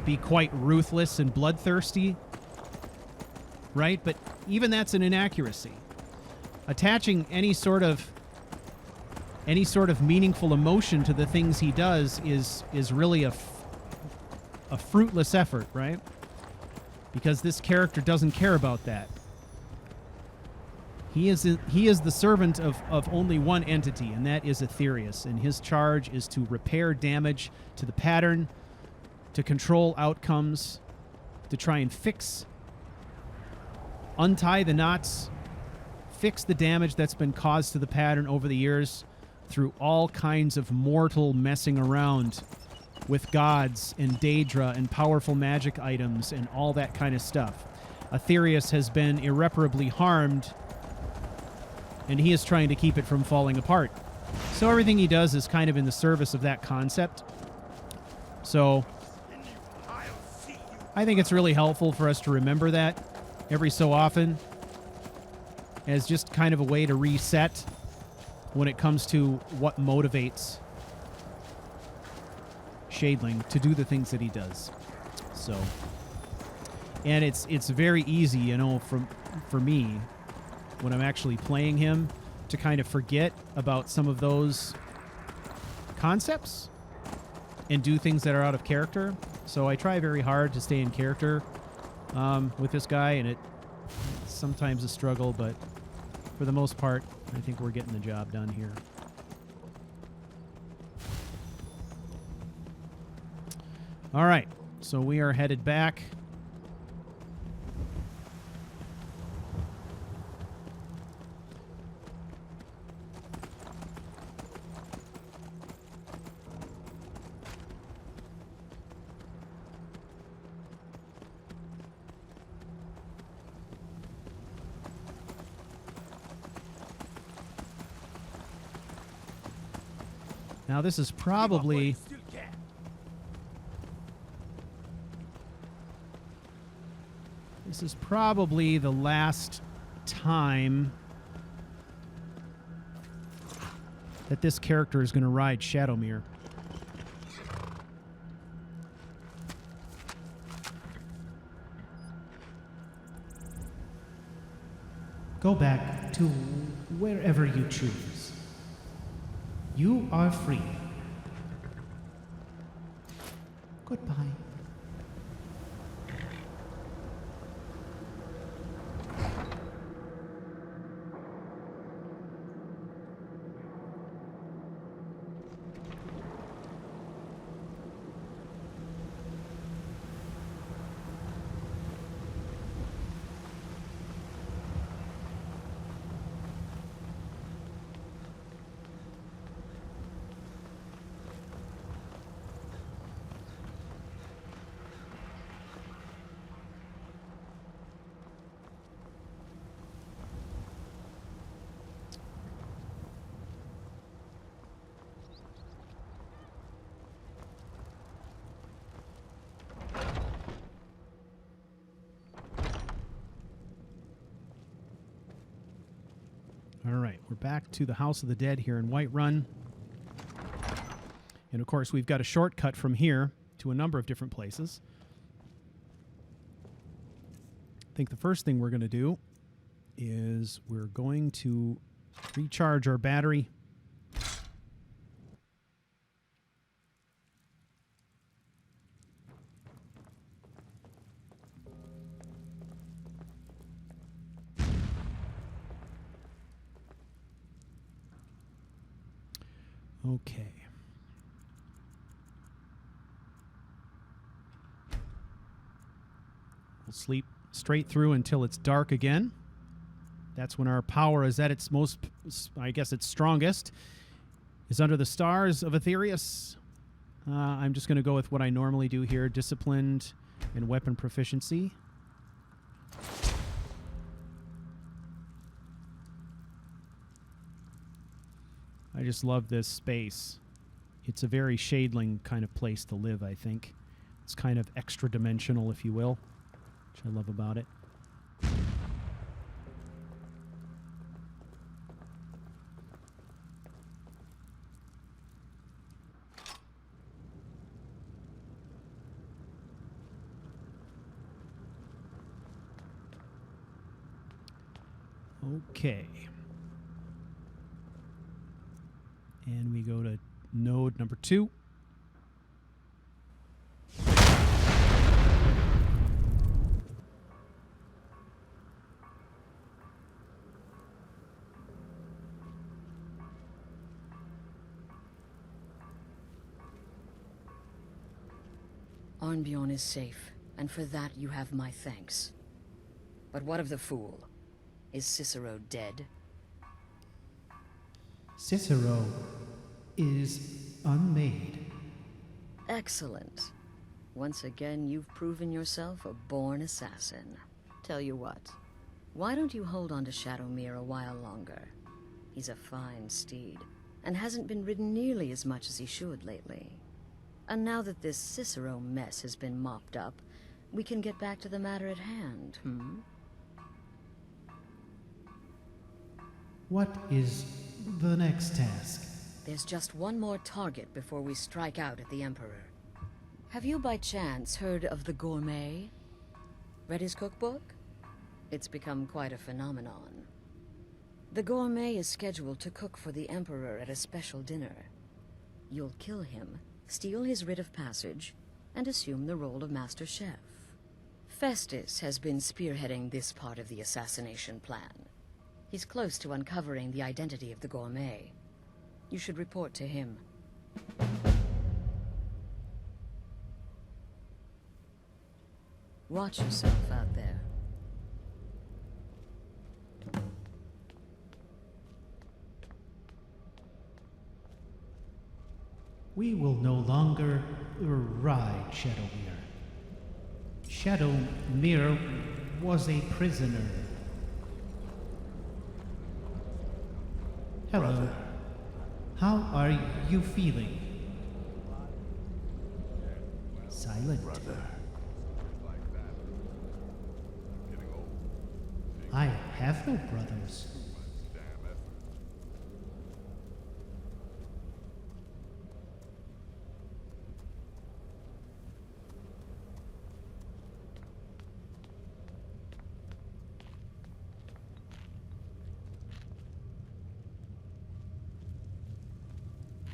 be quite ruthless and bloodthirsty, right? But even that's an inaccuracy. Attaching any sort of meaningful emotion to the things he does is really a fruitless effort, right? Because this character doesn't care about that. He is the servant of only one entity, and that is Aetherius, and his charge is to repair damage to the pattern, to control outcomes, to try and untie the knots, fix the damage that's been caused to the pattern over the years through all kinds of mortal messing around with gods and Daedra and powerful magic items and all that kind of stuff. Aetherius has been irreparably harmed, and he is trying to keep it from falling apart. So everything he does is kind of in the service of that concept. So I think it's really helpful for us to remember that every so often as just kind of a way to reset when it comes to what motivates Shadling to do the things that he does. So, and it's very easy, you know, for me when I'm actually playing him to kind of forget about some of those concepts and do things that are out of character. So I try very hard to stay in character with this guy, and it's sometimes a struggle, but for the most part, I think we're getting the job done here. All right, so we are headed back. Now, this is probably the last time that this character is going to ride Shadowmere. Go back to wherever you choose. You are free. Goodbye. All right, we're back to the House of the Dead here in Whiterun. And of course, we've got a shortcut from here to a number of different places. I think the first thing we're going to do is we're going to recharge our battery. Okay. We'll sleep straight through until it's dark again. That's when our power is at its most, I guess its strongest, is under the stars of Aetherius. I'm just going to go with what I normally do here, disciplined and weapon proficiency. I just love this space. It's a very Shadeling kind of place to live, I think. It's kind of extra dimensional, if you will, which I love about it. Okay. And we go to node number 2. Arnbjorn is safe, and for that you have my thanks. But what of the fool? Is Cicero dead? Cicero is unmade. Excellent. Once again, you've proven yourself a born assassin. Tell you what, why don't you hold on to Shadowmere a while longer? He's a fine steed, and hasn't been ridden nearly as much as he should lately. And now that this Cicero mess has been mopped up, we can get back to the matter at hand, What is the next task? There's just one more target before we strike out at the Emperor. Have you by chance heard of the Gourmet? Read his cookbook? It's become quite a phenomenon. The Gourmet is scheduled to cook for the Emperor at a special dinner. You'll kill him, steal his writ of passage, and assume the role of Master Chef. Festus has been spearheading this part of the assassination plan. He's close to uncovering the identity of the Gourmet. You should report to him. Watch yourself out there. We will no longer ride Shadowmere. Shadowmere was a prisoner. Hello. Brother. How are you feeling? Silent. Brother. I have no brothers.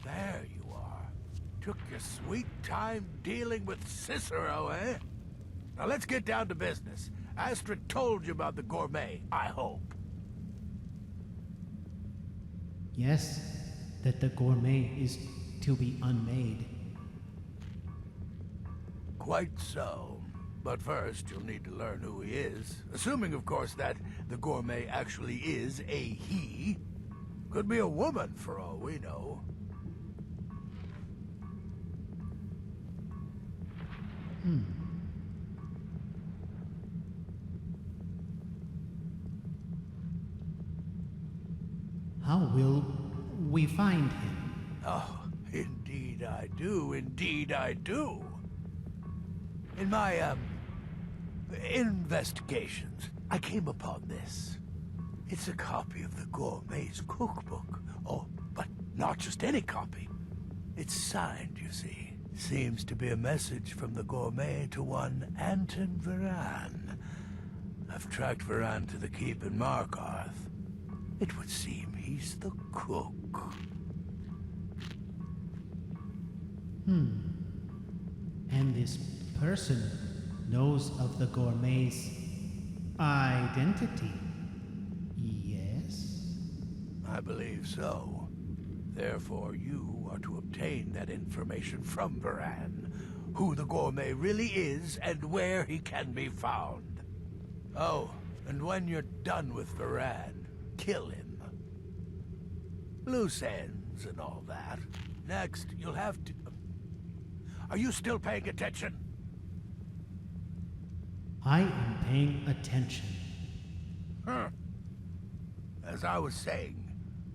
There you are. Took your sweet time dealing with Cicero, eh? Now let's get down to business. Astrid told you about the Gourmet, I hope. Yes, that the Gourmet is to be unmade. Quite so. But first, you'll need to learn who he is. Assuming, of course, that the Gourmet actually is a he. Could be a woman, for all we know. How will we find him? Oh, indeed I do, indeed I do. In my, investigations, I came upon this. It's a copy of the gourmet's cookbook. Oh, but not just any copy. It's signed, you see. Seems to be a message from the gourmet to one Anton Varan. I've tracked Varan to the keep in Markarth. It would seem he's the cook. And this person knows of the gourmet's identity. Yes? I believe so. Therefore, you are to obtain that information from Varan, who the gourmet really is and where he can be found. Oh, and when you're done with Varan, kill him. Loose ends and all that. Next, you'll have to... Are you still paying attention? I am paying attention. Huh. As I was saying,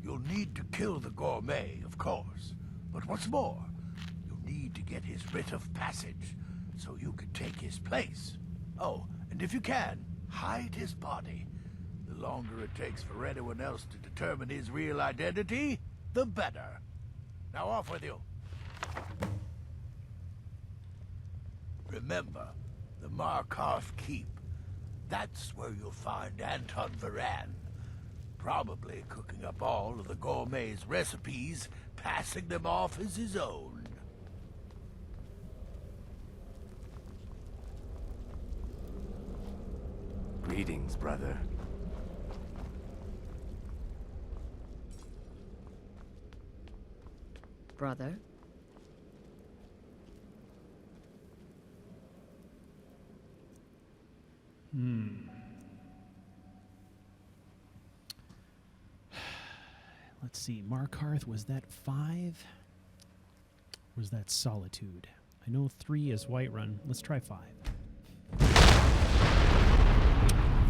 you'll need to kill the gourmet, of course. But what's more, you'll need to get his writ of passage, so you can take his place. Oh, and if you can, hide his body. The longer it takes for anyone else to determine his real identity, the better. Now off with you. Remember, the Markarth Keep. That's where you'll find Anton Varan. Probably cooking up all of the gourmet's recipes, passing them off as his own. Greetings, brother. Brother? Let's see. Markarth, was that 5? Or was that Solitude? I know 3 is Whiterun. Let's try 5.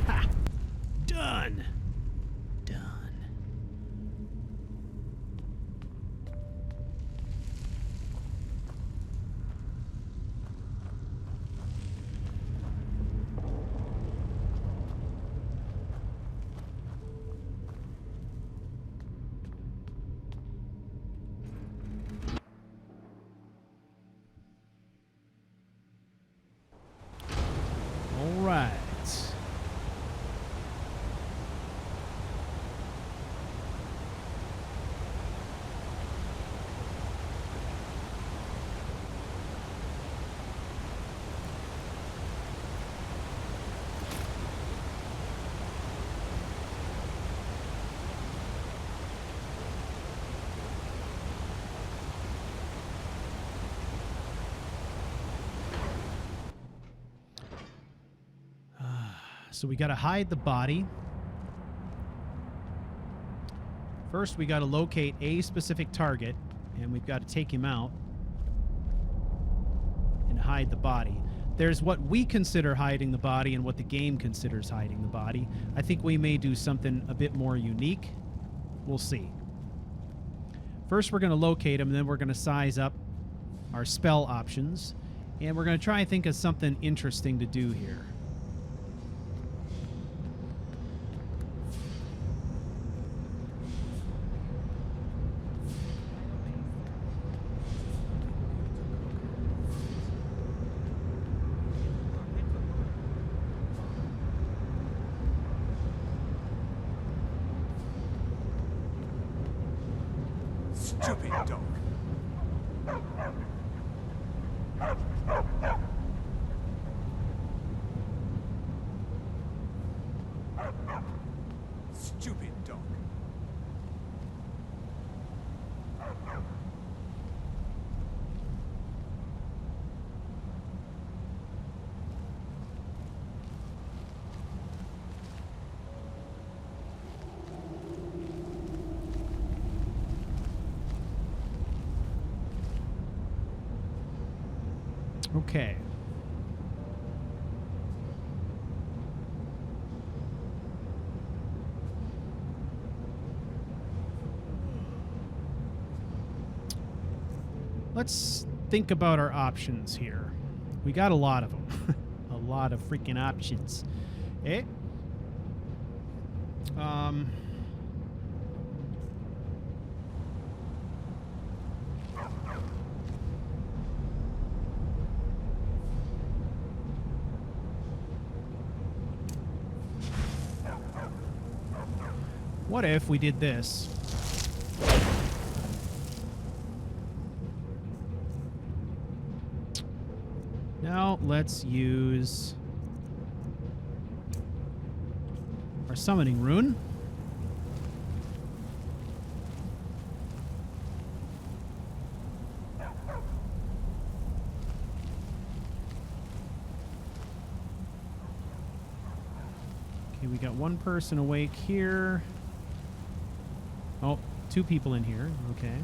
Ha! Done! Done. All right. So we got to hide the body. First, we got to locate a specific target, and we've got to take him out and hide the body. There's what we consider hiding the body and what the game considers hiding the body. I think we may do something a bit more unique. We'll see. First, we're going to locate him, and then we're going to size up our spell options, and we're going to try and think of something interesting to do here. Stupid dog. Stupid dog. Okay. Let's think about our options here. We got a lot of them. A lot of freaking options. Eh? What if we did this? Now let's use our summoning rune. Okay, we got one person awake here. Oh, 2 people in here. Okay.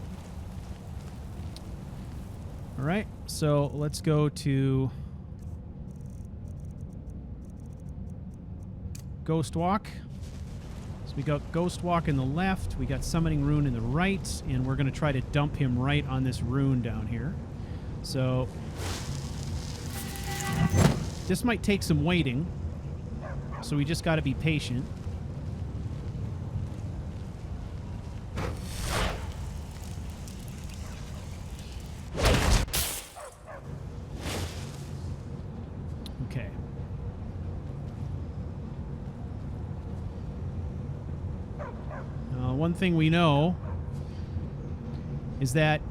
All right, so let's go to Ghost Walk. So we got Ghost Walk in the left, we got Summoning Rune in the right, and we're going to try to dump him right on this rune down here. So this might take some waiting, so we just got to be patient. Okay. One thing we know is that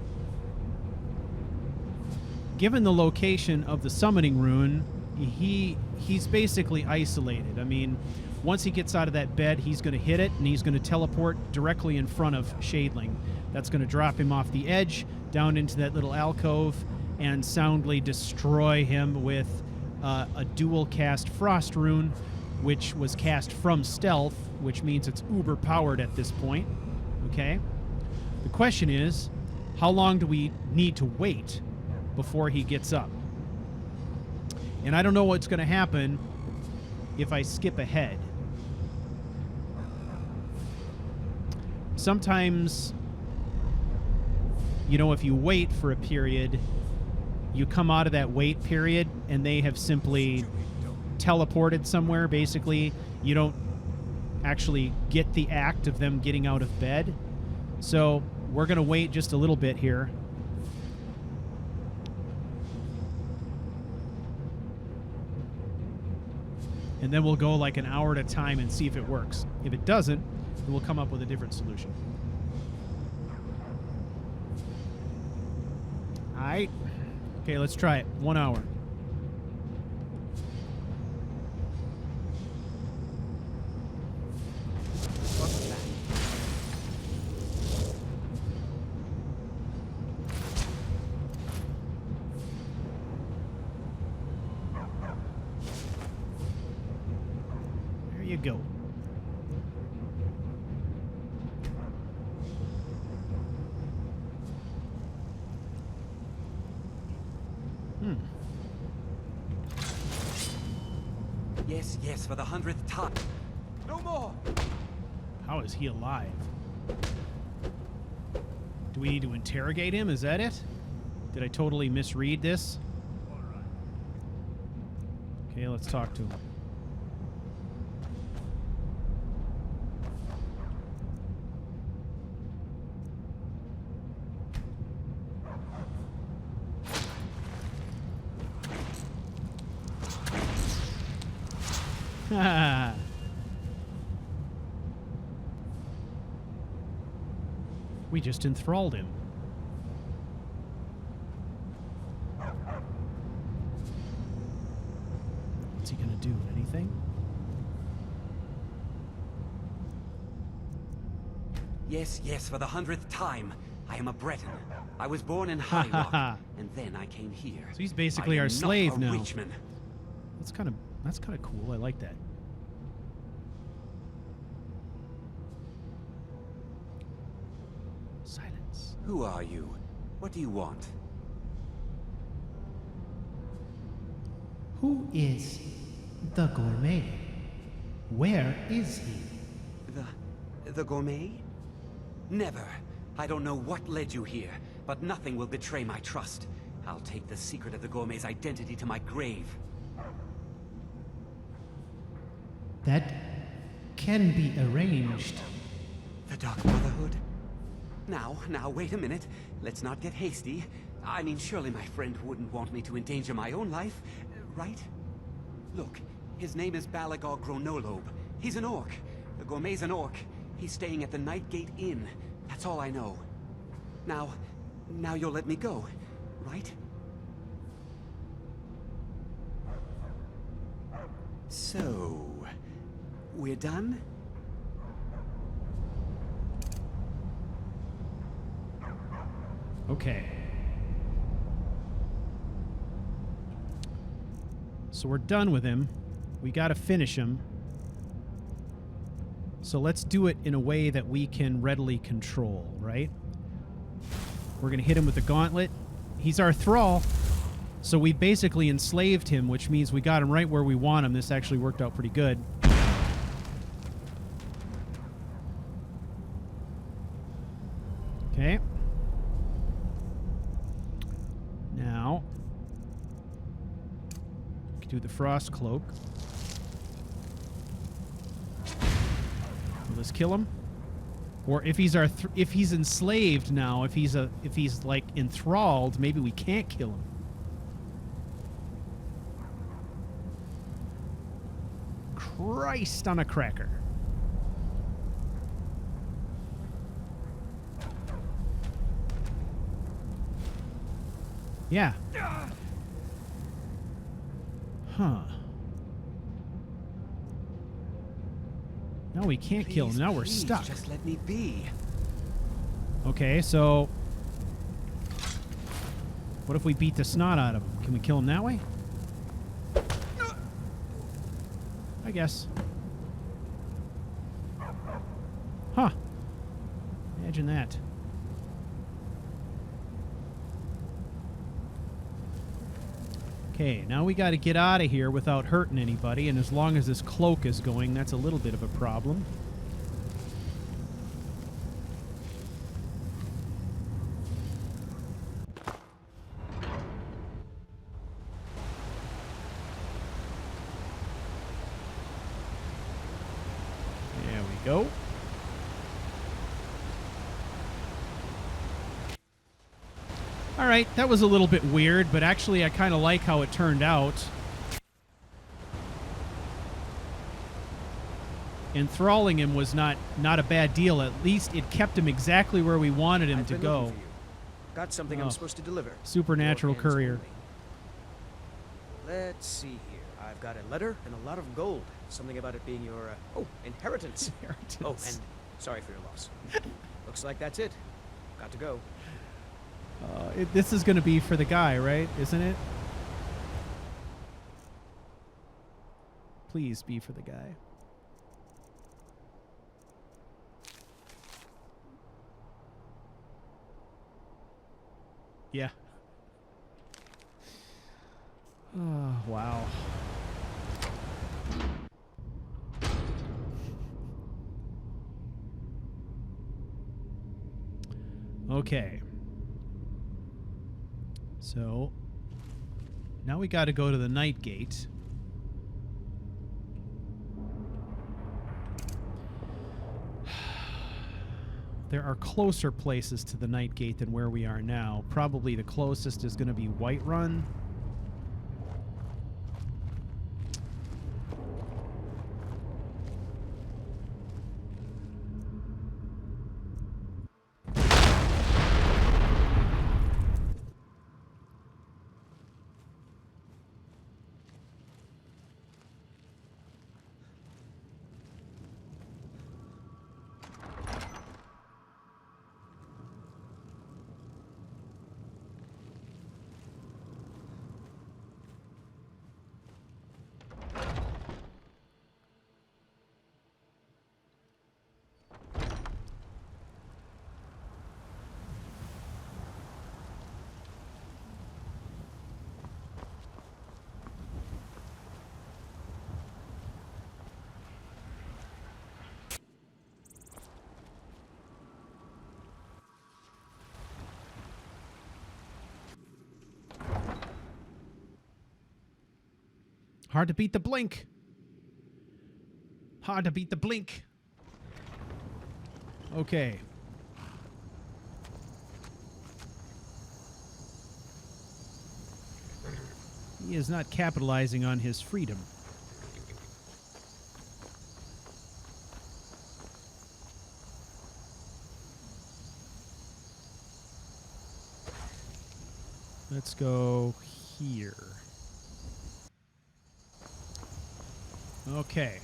given the location of the summoning rune, he's basically isolated. I mean, once he gets out of that bed, he's going to hit it, and he's going to teleport directly in front of Shadling. That's going to drop him off the edge, down into that little alcove, and soundly destroy him with a dual cast Frost Rune, which was cast from stealth, which means it's uber powered at this point. Okay? The question is, how long do we need to wait before he gets up? And I don't know what's going to happen if I skip ahead. Sometimes, you know, if you wait for a period, you come out of that wait period and they have simply teleported somewhere. Basically, you don't actually get the act of them getting out of bed. So we're going to wait just a little bit here. And then we'll go like an hour at a time and see if it works. If it doesn't, then we'll come up with a different solution. All right. Okay, let's try it. 1 hour. There you go. Yes, yes, for the 100th time. No more! How is he alive? Do we need to interrogate him? Is that it? Did I totally misread this? Okay, let's talk to him. We just enthralled him. What's he gonna do? Anything? Yes, yes, for the 100th time. I am a Breton. I was born in High Rock, and then I came here. So he's basically I am our slave not a now. Richman. That's kind of cool. I like that. Silence. Who are you? What do you want? Who is the gourmet? Where is he? The gourmet? Never. I don't know what led you here, but nothing will betray my trust. I'll take the secret of the gourmet's identity to my grave. That can be arranged. The Dark Brotherhood? Now, wait a minute. Let's not get hasty. I mean, surely my friend wouldn't want me to endanger my own life, right? Look, his name is Balagog Gronolobe. He's an orc. The Gourmet's an orc. He's staying at the Nightgate Inn. That's all I know. Now you'll let me go, right? So, we're done? Okay. So we're done with him. We gotta finish him. So let's do it in a way that we can readily control, right? We're gonna hit him with the gauntlet. He's our thrall. So we basically enslaved him, which means we got him right where we want him. This actually worked out pretty good. Okay. Now, we can do the frost cloak. Will this kill him? Or if he's if he's enslaved now, if he's like enthralled, maybe we can't kill him. Christ on a cracker. Yeah. Huh. No, we can't kill him. Now we're stuck. Just let me be. Okay, so what if we beat the snot out of him? Can we kill him that way? I guess. Huh. Imagine that. Okay, now we got to get out of here without hurting anybody, and as long as this cloak is going, that's a little bit of a problem. There we go. All right, that was a little bit weird, but actually I kind of like how it turned out. Enthralling him was not a bad deal. At least it kept him exactly where we wanted him to go. Got something I'm supposed to deliver. Supernatural courier. Let's see here. I've got a letter and a lot of gold. Something about it being your inheritance. Oh, and sorry for your loss. Looks like that's it. Got to go. This is going to be for the guy, right? Isn't it? Please be for the guy. Yeah. Oh, wow. Okay. So, now we got to go to the Night Gate. There are closer places to the Night Gate than where we are now. Probably the closest is going to be Whiterun. Hard to beat the blink. Hard to beat the blink. Okay. He is not capitalizing on his freedom. Let's go here. Okay.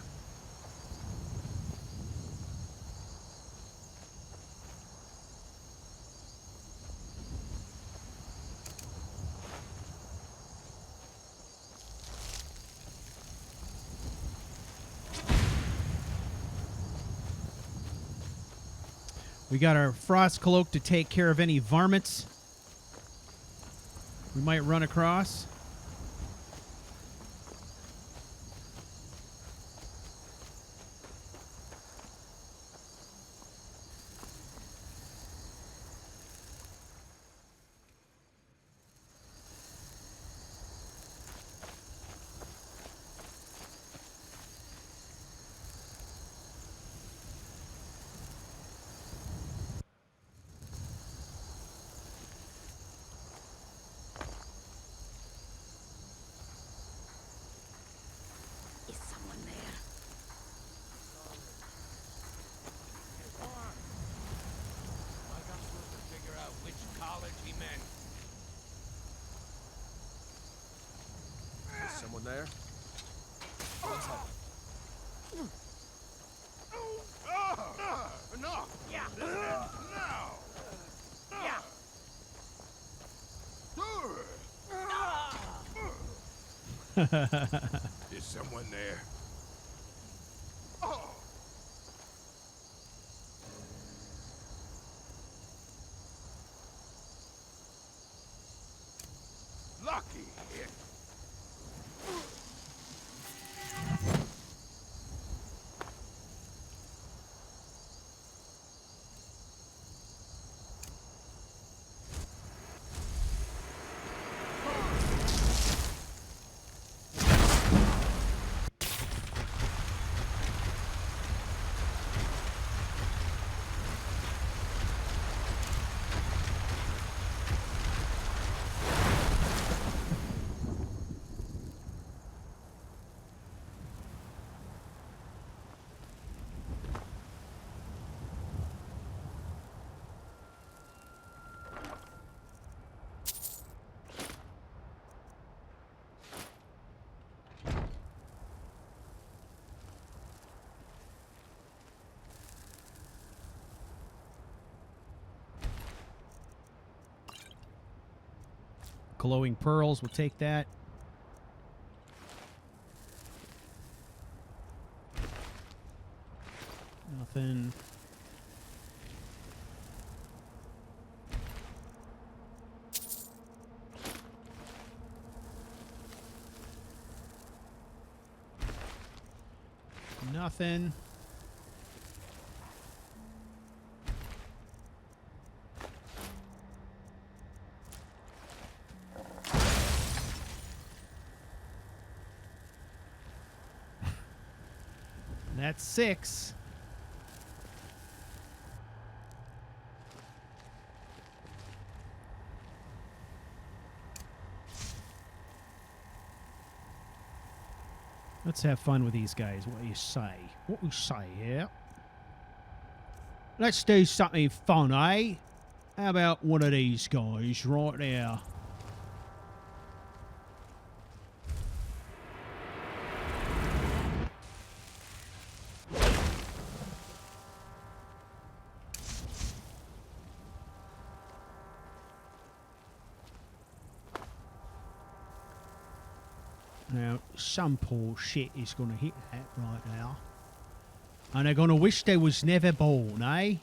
We got our frost cloak to take care of any varmints we might run across. Someone there? No! Yeah! No! Yeah! Is someone there? Oh! Lucky hit. Glowing pearls, we'll take that. Nothing. Nothing. That's 6. Let's have fun with these guys. What do you say? What do you say here? Let's do something fun, eh? How about one of these guys right there? Now, some poor shit is going to hit that right now. And they're going to wish they was never born, eh?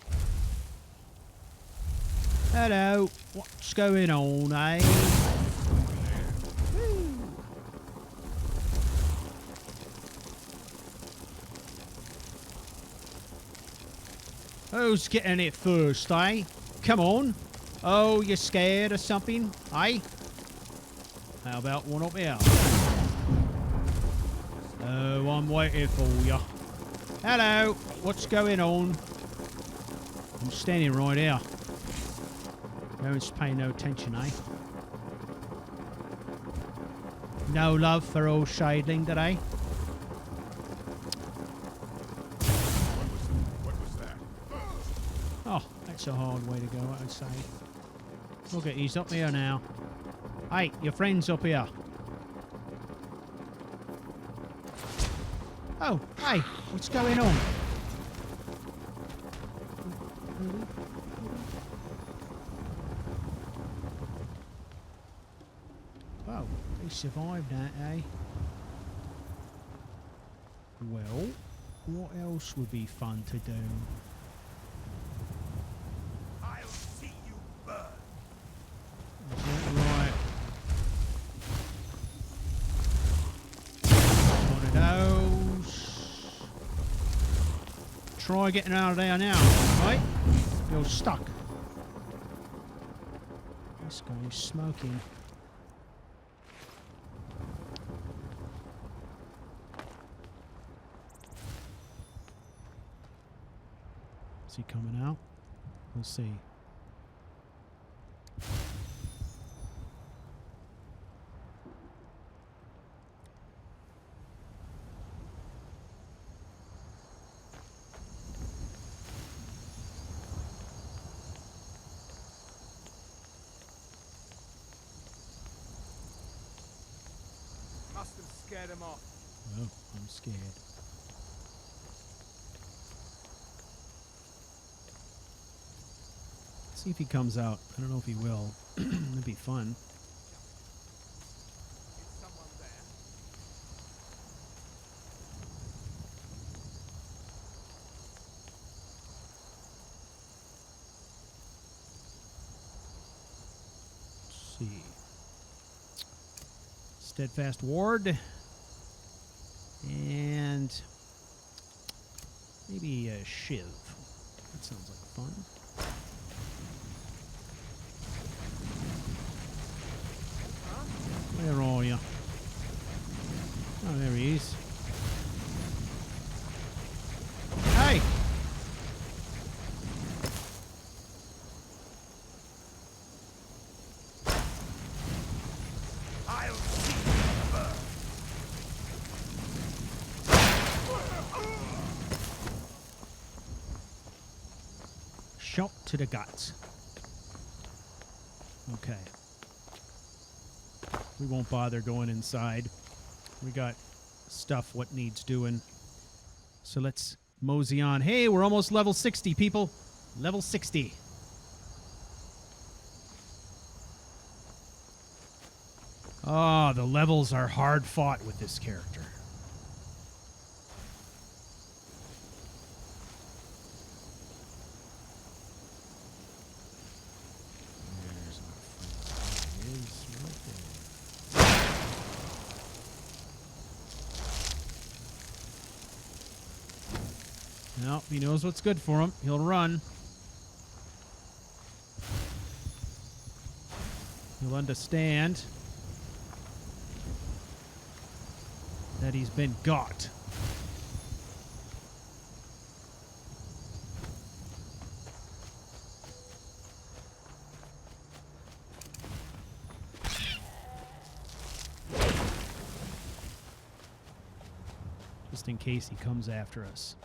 Hello, what's going on, eh? Who's getting it first, eh? Come on. Oh, you're scared or something, eh? How about one up here? Oh, I'm waiting for you. Hello. What's going on? I'm standing right here. No one's paying no attention, eh? No love for old Shadling today. What was that? Oh, that's a hard way to go, I'd say. Look at, he's up here now. Hey, your friend's up here. Oh, hey, what's going on? Oh, they survived that, eh? Well, what else would be fun to do? I'll see you burn. Is that right? One of those. Try getting out of there now, right? You're stuck. This guy's smoking. Is he coming out? We'll see. Must have scared him off. Oh, I'm scared. See if he comes out. I don't know if he will. It'd be fun. Is someone there? Let's see. Steadfast Ward. And maybe a Shiv. That sounds like fun. Where are you? Oh, there he is. Hey! I'll see you burn. Shot to the guts. Okay. We won't bother going inside. We got stuff what needs doing. So let's mosey on. Hey, we're almost level 60, people. Level 60. Oh, the levels are hard fought with this character. There's our friend. There he is, right there. No, he knows what's good for him. He'll run. He'll understand that he's been got. Just in case he comes after us.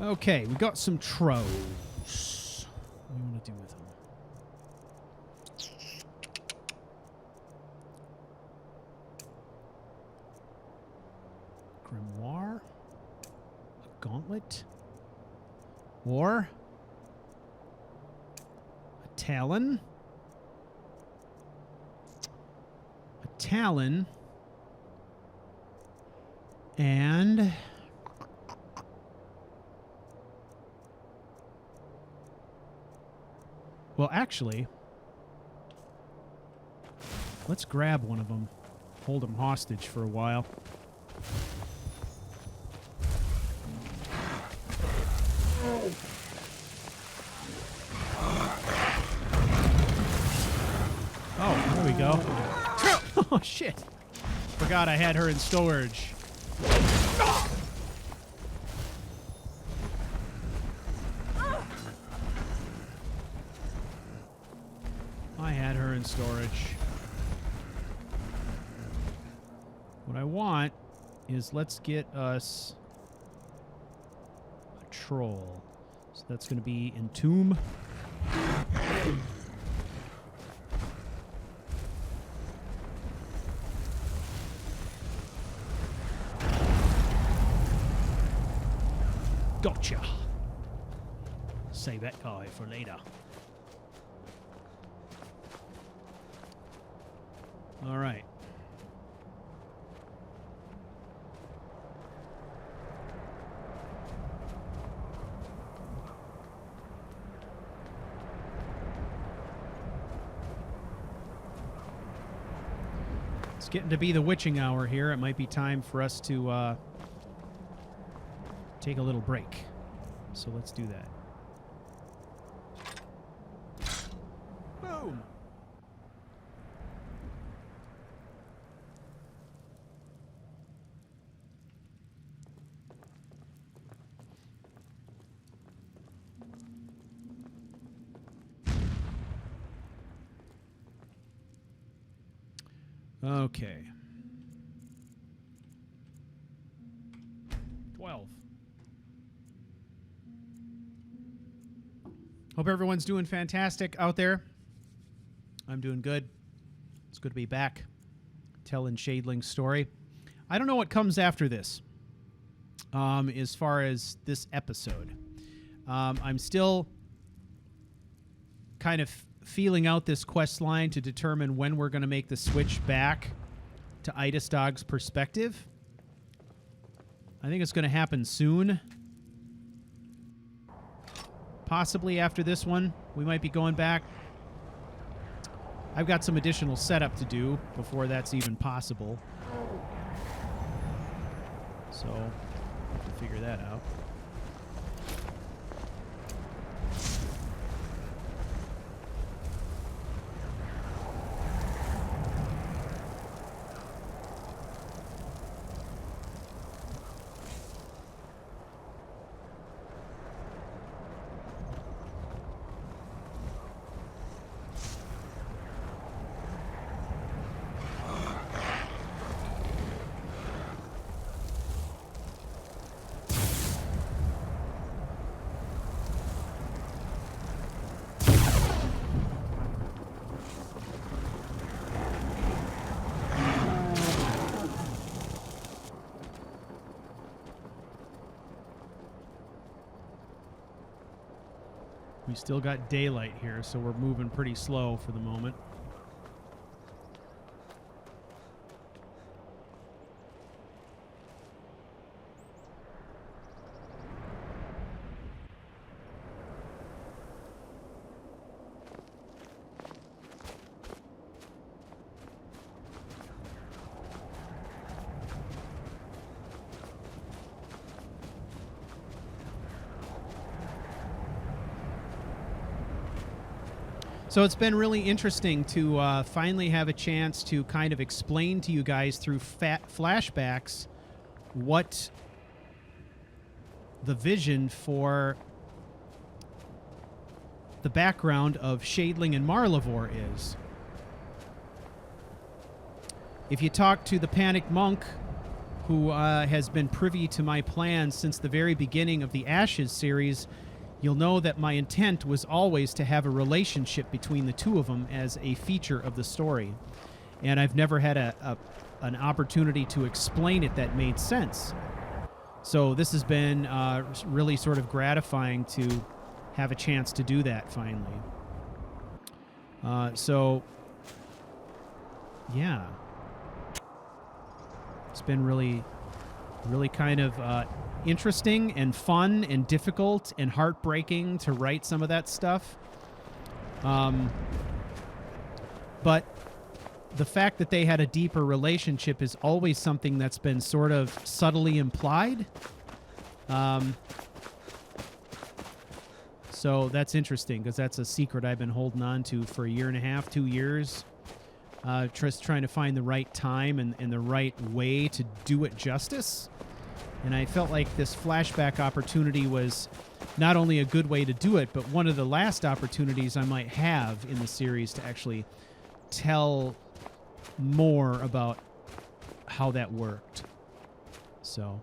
Okay, we got some trolls. What do you want to do with them? Grimoire? A gauntlet? Or a talon? A talon. And well, actually, let's grab one of them. Hold them hostage for a while. go. Oh, shit. Forgot I had her in storage. I had her in storage. What I want is let's get us a troll. So that's going to be Entomb. Gotcha. Save that guy for later. All right. It's getting to be the witching hour here. It might be time for us to take a little break. So let's do that. Boom. Okay. 12. Hope everyone's doing fantastic out there. I'm doing good. It's good to be back telling Shadling's story. I don't know what comes after this as far as this episode. I'm still kind of feeling out this quest line to determine when we're going to make the switch back to Itis Dog's perspective. I think it's going to happen soon. Possibly after this one, we might be going back. I've got some additional setup to do before that's even possible. So, have to figure that out. We still got daylight here, so we're moving pretty slow for the moment. So it's been really interesting to finally have a chance to kind of explain to you guys through flashbacks what the vision for the background of Shadling and Marlevor is. If you talk to the Panicked Monk, who has been privy to my plans since the very beginning of the Ashes series, you'll know that my intent was always to have a relationship between the two of them as a feature of the story. And I've never had an opportunity to explain it that made sense. So this has been really sort of gratifying to have a chance to do that finally. So, yeah. It's been really kind of interesting and fun and difficult and heartbreaking to write some of that stuff. But the fact that they had a deeper relationship is always something that's been sort of subtly implied. So that's interesting because that's a secret I've been holding on to for a year and a half, 2 years. just trying to find the right time and the right way to do it justice. And I felt like this flashback opportunity was not only a good way to do it, but one of the last opportunities I might have in the series to actually tell more about how that worked. So...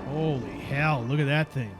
Holy hell, look at that thing.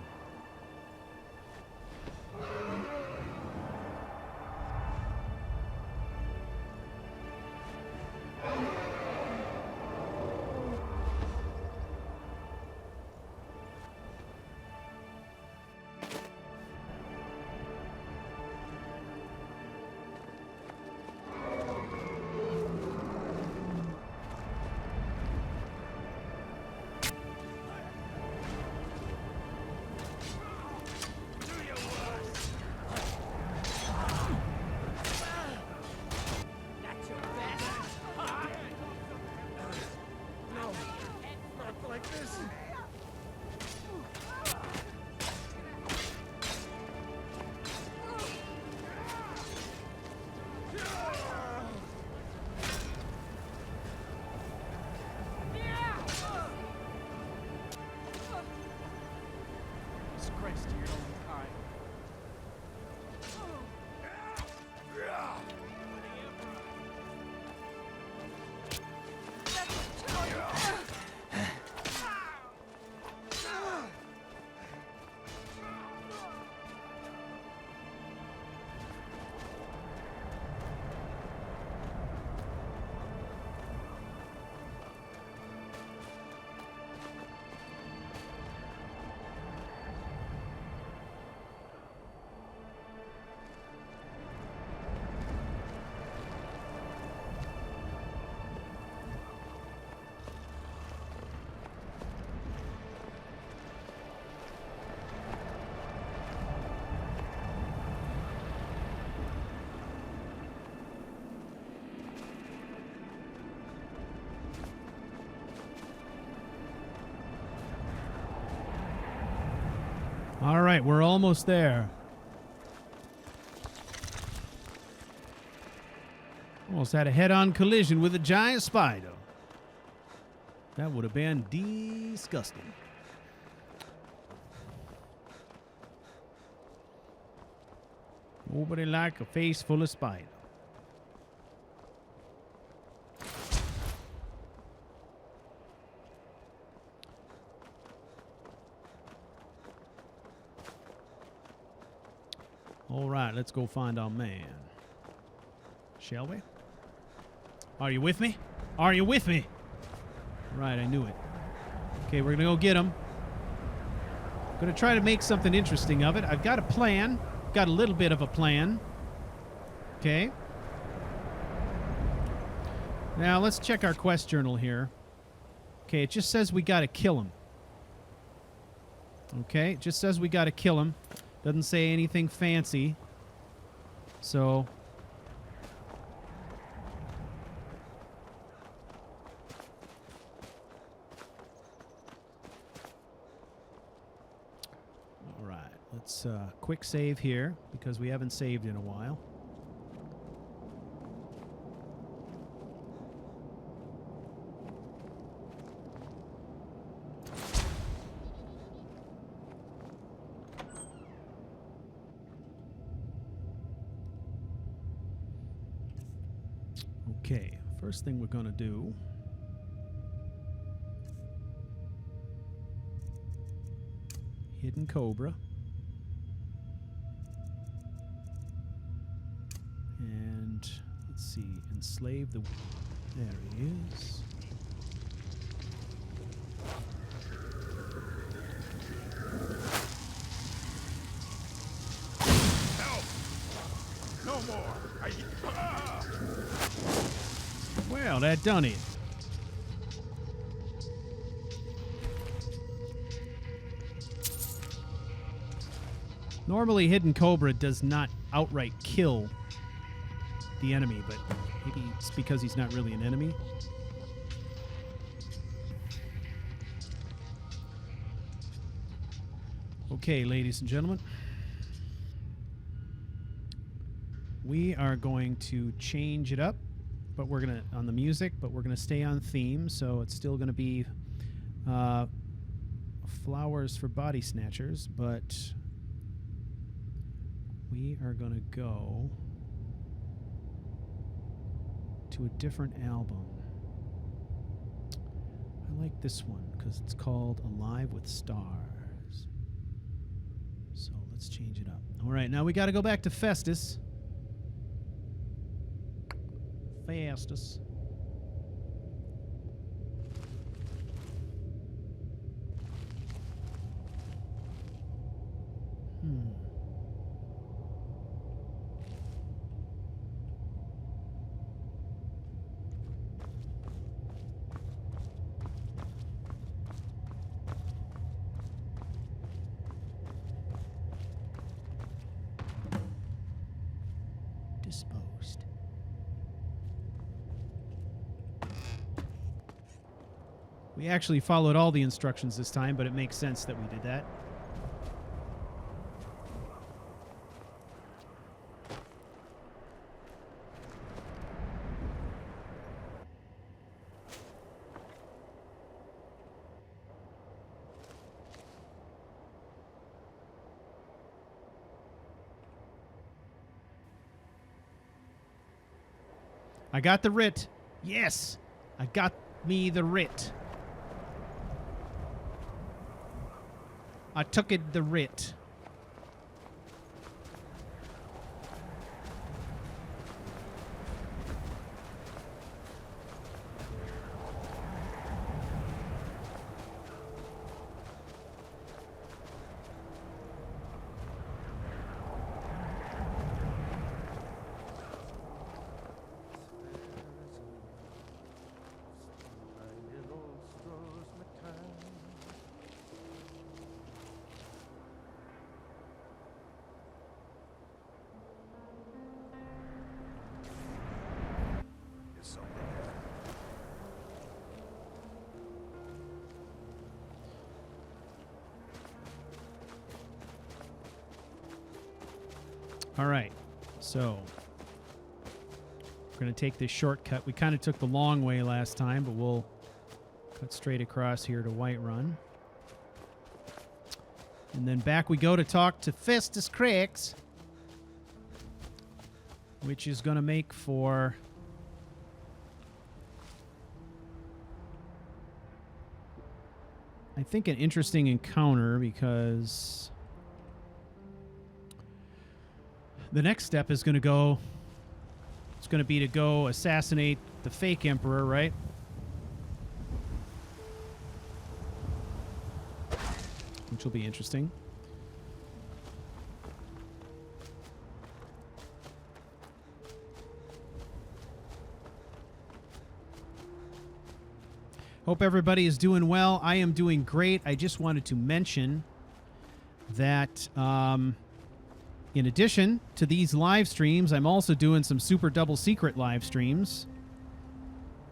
All right, we're almost there. Almost had a head-on collision with a giant spider. That would have been disgusting. Nobody like a face full of spider. All right, let's go find our man. Shall we? Are you with me? Are you with me? Right, I knew it. Okay, we're gonna go get him. Gonna try to make something interesting of it. I've got a plan. Got a little bit of a plan. Okay. Now, let's check our quest journal here. Okay, it just says we gotta kill him. Okay, it just says we gotta kill him. Doesn't say anything fancy. So... Alright, let's quick save here, because we haven't saved in a while. Okay, first thing we're gonna do Hidden Cobra. And let's see, enslave the... There he is. Help! No more! Well, that done it. Normally, Hidden Cobra does not outright kill the enemy, but maybe it's because he's not really an enemy. Okay, ladies and gentlemen. We are going to change it up, but we're going to, on the music, but we're going to stay on theme, so it's still going to be Flowers for Body Snatchers, but we are going to go to a different album. I like this one because it's called Alive with Stars. So let's change it up. All right, now we got to go back to Festus. Festus. Disposed. We actually followed all the instructions this time, but it makes sense that we did that. I got the writ. Yes, I got me the writ. I took it the writ. All right, so we're going to take this shortcut. We kind of took the long way last time, but we'll cut straight across here to Whiterun. And then back we go to talk to Festus Craigs, which is going to make for I think an interesting encounter, because the next step is going to go, it's going to be to go assassinate the fake emperor, right? Which will be interesting. Hope everybody is doing well. I am doing great. I just wanted to mention that in addition to these live streams, I'm also doing some super double secret live streams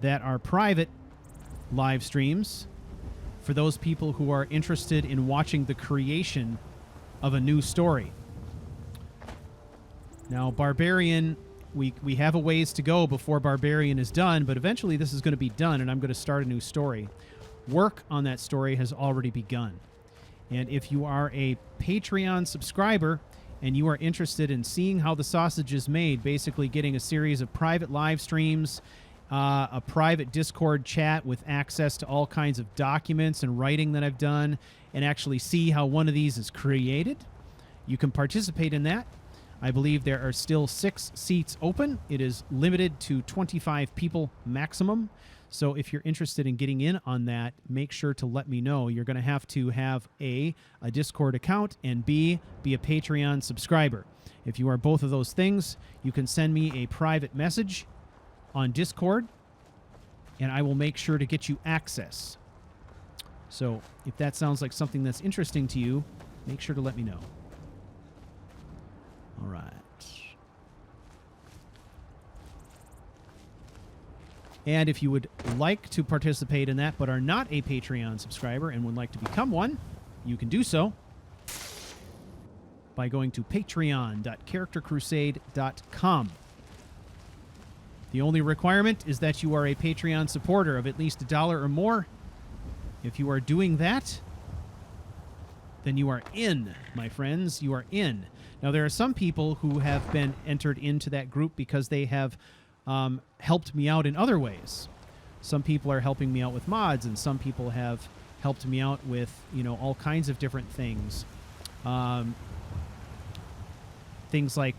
that are private live streams for those people who are interested in watching the creation of a new story. Now, Barbarian, we have a ways to go before Barbarian is done, but eventually this is going to be done, and I'm going to start a new story. Work on that story has already begun. And if you are a Patreon subscriber and you are interested in seeing how the sausage is made, basically getting a series of private live streams a private Discord chat with access to all kinds of documents and writing that I've done, and actually see how one of these is created, you can participate in that. I believe there are still 6 seats open. It is limited to 25 people maximum. So if you're interested in getting in on that, make sure to let me know. You're going to have A, a Discord account, and B, be a Patreon subscriber. If you are both of those things, you can send me a private message on Discord, and I will make sure to get you access. So if that sounds like something that's interesting to you, make sure to let me know. All right. And if you would like to participate in that but are not a Patreon subscriber and would like to become one, you can do so by going to patreon.charactercrusade.com. The only requirement is that you are a Patreon supporter of at least $1 or more. If you are doing that, then you are in, my friends. You are in. Now, there are some people who have been entered into that group because they have helped me out in other ways. Some people are helping me out with mods, and some people have helped me out with, all kinds of different things. Things like,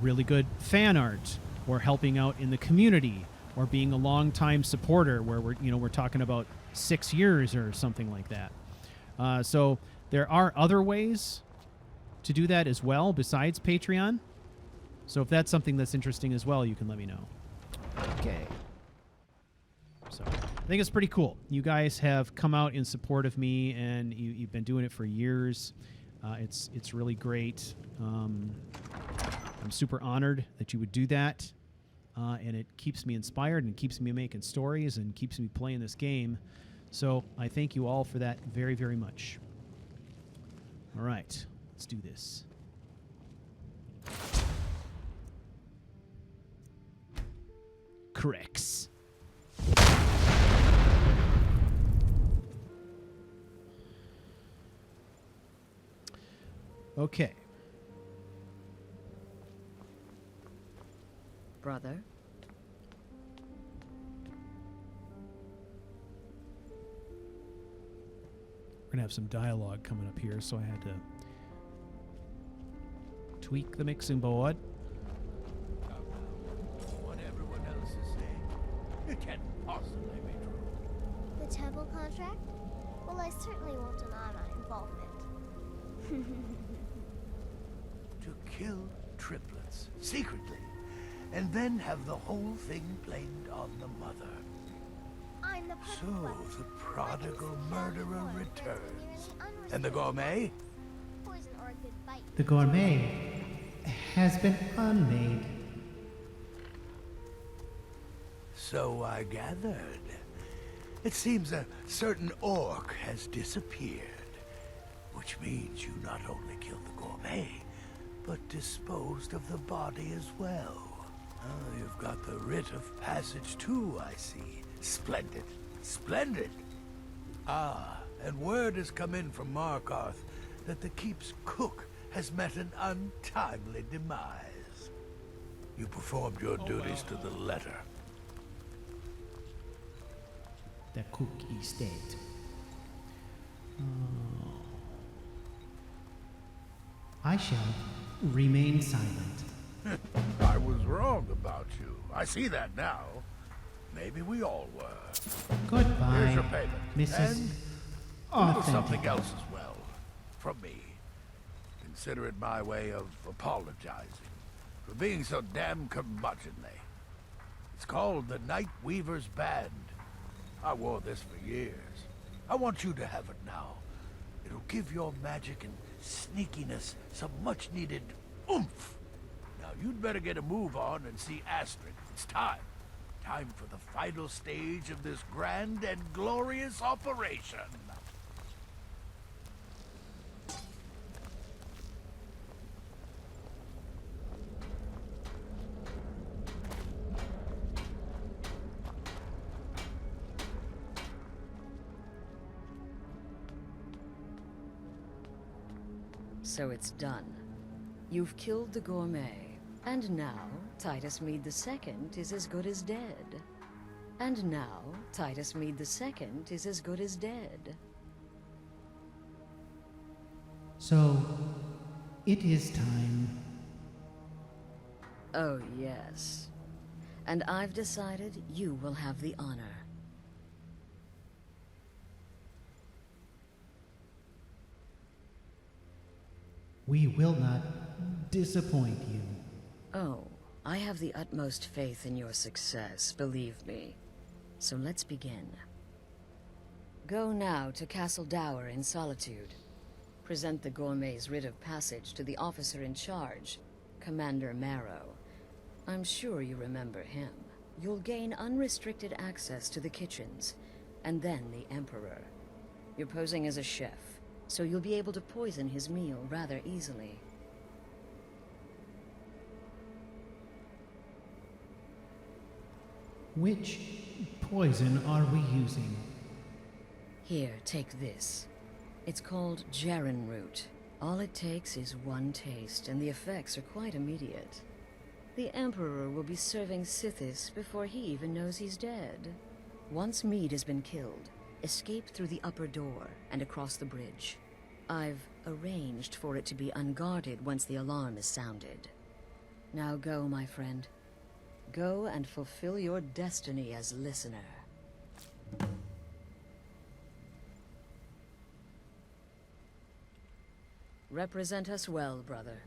really good fan art, or helping out in the community, or being a long-time supporter where we're talking about 6 years or something like that. So there are other ways to do that as well besides Patreon. So if that's something that's interesting as well, you can let me know. Okay. So I think it's pretty cool. You guys have come out in support of me, and you've been doing it for years. It's really great. I'm super honored that you would do that. And it keeps me inspired and keeps me making stories and keeps me playing this game. So I thank you all for that very, very much. All right, let's do this. Corrects. Okay. Brother? We're going to have some dialogue coming up here, so I had to tweak the mixing board. What everyone else is saying, it can't possibly be true. The temple contract? Well, I certainly won't deny my involvement. To kill triplets, secretly, and then have the whole thing blamed on the mother. I'm the So the prodigal murderer returns. And the gourmet? Poison or a good bite. The gourmet has been unmade. So I gathered. It seems a certain orc has disappeared. Which means you not only killed the gourmet, but disposed of the body as well. Oh, you've got the writ of passage too, I see. Splendid. Splendid. Ah, and word has come in from Markarth that the keep's cook has met an untimely demise. You performed your duties to the letter. The cook is dead. I shall remain silent. I was wrong about you. I see that now. Maybe we all were. Goodbye, Here's your payment. Mrs. And a little Authentic. something else as well. From me. Consider it my way of apologizing for being so damn curmudgeonly. It's called the Night Weaver's Band. I wore this for years. I want you to have it now. It'll give your magic and sneakiness some much-needed oomph. Now, you'd better get a move on and see Astrid. It's time. Time for the final stage of this grand and glorious operation. So it's done. You've killed the gourmet. And now, Titus Mead II is as good as dead. And now, Titus Meade II is as good as dead. So, it is time. Oh, yes. And I've decided you will have the honor. We will not disappoint you. Oh, I have the utmost faith in your success, believe me. So let's begin. Go now to Castle Dower in Solitude. Present the gourmet's writ of passage to the officer in charge, Commander Marrow. I'm sure you remember him. You'll gain unrestricted access to the kitchens, and then the Emperor. You're posing as a chef, so you'll be able to poison his meal rather easily. Which poison are we using? Here, take this. It's called Jarren root. All it takes is one taste, and the effects are quite immediate. The Emperor will be serving Sithis before he even knows he's dead. Once Meade has been killed, escape through the upper door and across the bridge. I've arranged for it to be unguarded once the alarm is sounded. Now go, my friend. Go and fulfill your destiny as listener. Represent us well, brother.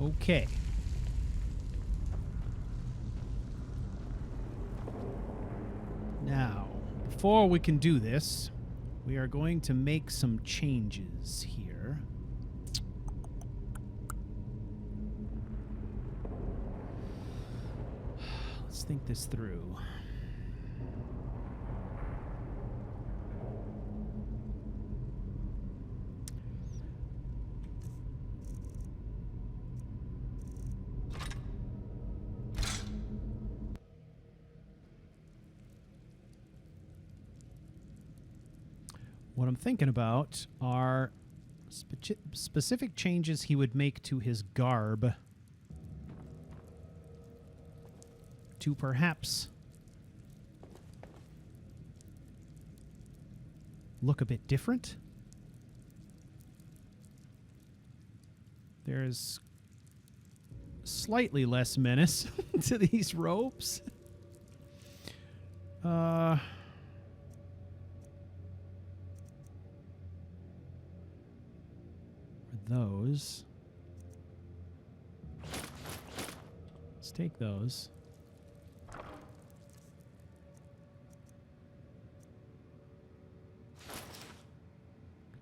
Okay. Now, before we can do this, we are going to make some changes here. Let's think this through. What I'm thinking about are specific changes he would make to his garb to perhaps look a bit different. There's slightly less menace to these robes. Those. Let's take those.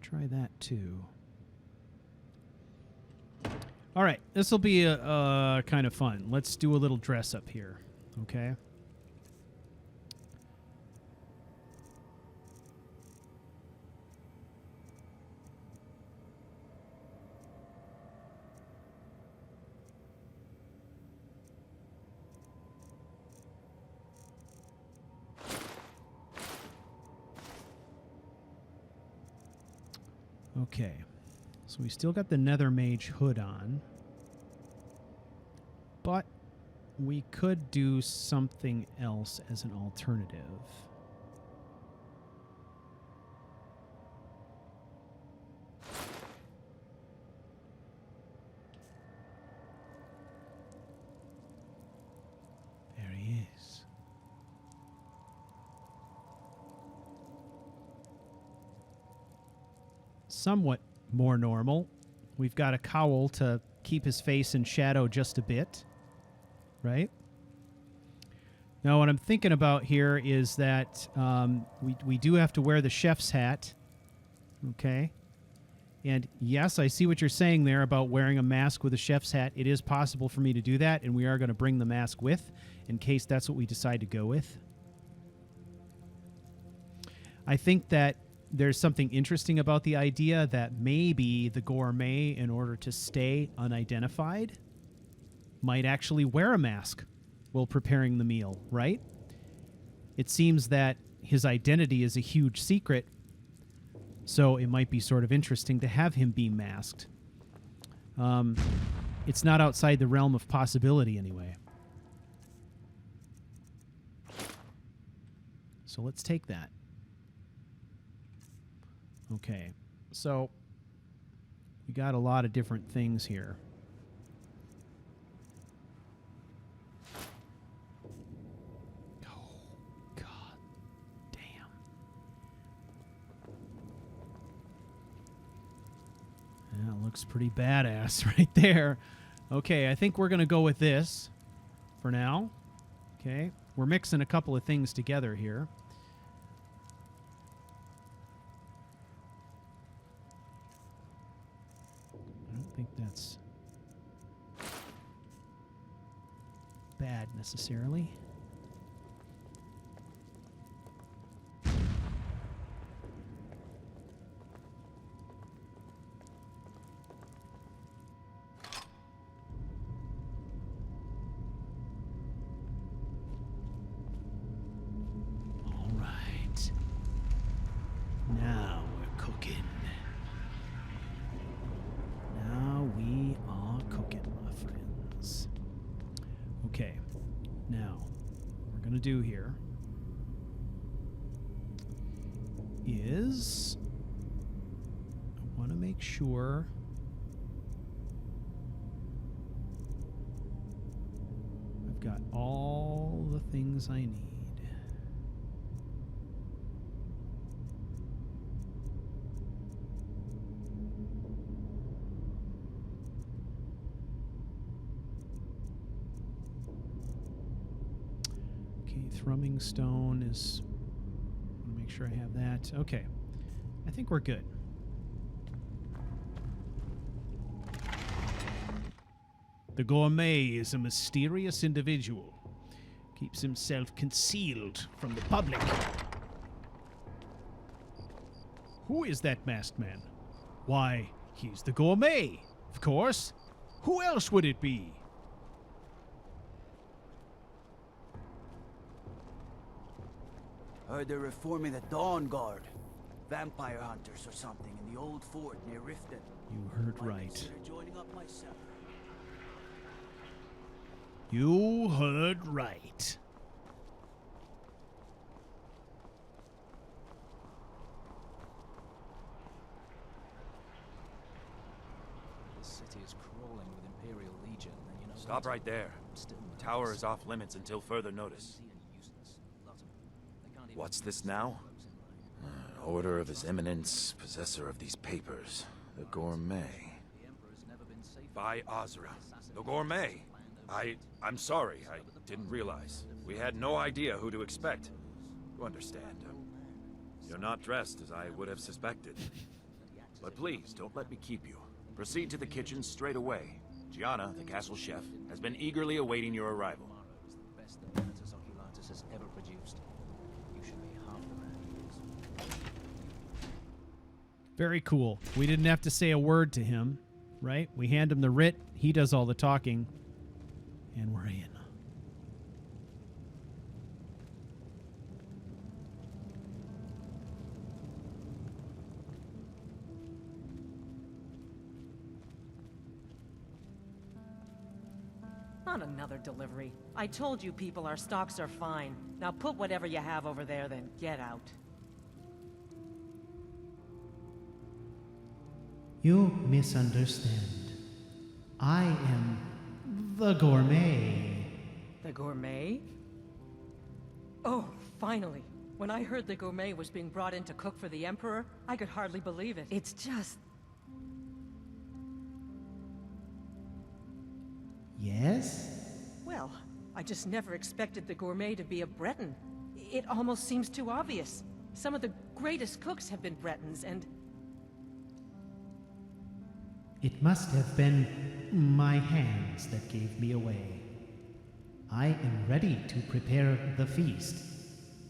Try that too. All right, this will be a kind of fun. Let's do a little dress up here, okay? Okay, so we still got the Nether Mage hood on, but we could do something else as an alternative. There he is. Somewhat more normal. We've got a cowl to keep his face in shadow just a bit, right? Now, what I'm thinking about here is that we do have to wear the chef's hat, okay? And yes, I see what you're saying there about wearing a mask with a chef's hat. It is possible for me to do that, and we are going to bring the mask with in case that's what we decide to go with. I think that there's something interesting about the idea that maybe the gourmet, in order to stay unidentified, might actually wear a mask while preparing the meal, right? It seems that his identity is a huge secret, so it might be sort of interesting to have him be masked. It's not outside the realm of possibility, anyway. So let's take that. Okay, so we got a lot of different things here. Oh, God damn. That looks pretty badass right there. Okay, I think we're going to go with this for now. Okay, we're mixing a couple of things together here. I don't think that's bad necessarily. All right. Now we're cooking. Now we are cooking, my friends. Okay, now what we're going to do here is I want to make sure I've got all the things I need. Thrumming stone is... I want to make sure I have that. Okay. I think we're good. The gourmet is a mysterious individual. Keeps himself concealed from the public. Who is that masked man? Why, he's the gourmet, of course. Who else would it be? Heard they're reforming the Dawn Guard. Vampire hunters or something in the old fort near Riften. You heard Might right. consider joining up myself. You heard right. The city is crawling with Imperial Legion, and you know... Stop right there. The tower is off limits until further notice. What's this now? Order of His Eminence, possessor of these papers. The gourmet. By Azra. The gourmet? I'm sorry. I didn't realize. We had no idea who to expect. You understand. You're not dressed as I would have suspected. But please, don't let me keep you. Proceed to the kitchen straight away. Gianna, the castle chef, has been eagerly awaiting your arrival. The best that Apprentice Oculatus has ever produced. You should be half the man he is. Very cool. We didn't have to say a word to him, right? We hand him the writ, he does all the talking, and we're in. Not another delivery. I told you people our stocks are fine. Now put whatever you have over there, then get out. You misunderstand. I am the gourmet. The gourmet? Oh, finally. When I heard the gourmet was being brought in to cook for the Emperor, I could hardly believe it. It's just... Yes? Well, I just never expected the gourmet to be a Breton. It almost seems too obvious. Some of the greatest cooks have been Bretons, and... It must have been my hands that gave me away. I am ready to prepare the feast.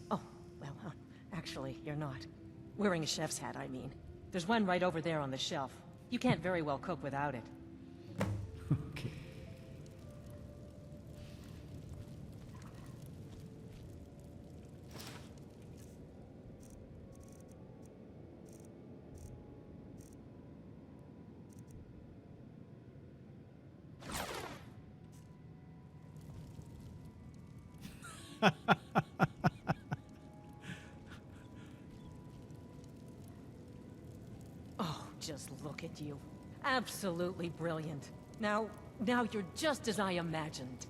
Oh, well, actually, you're not. Wearing a chef's hat, I mean. There's one right over there on the shelf. You can't very well cook without it. Okay. Oh, just look at you. Absolutely brilliant. Now you're just as I imagined.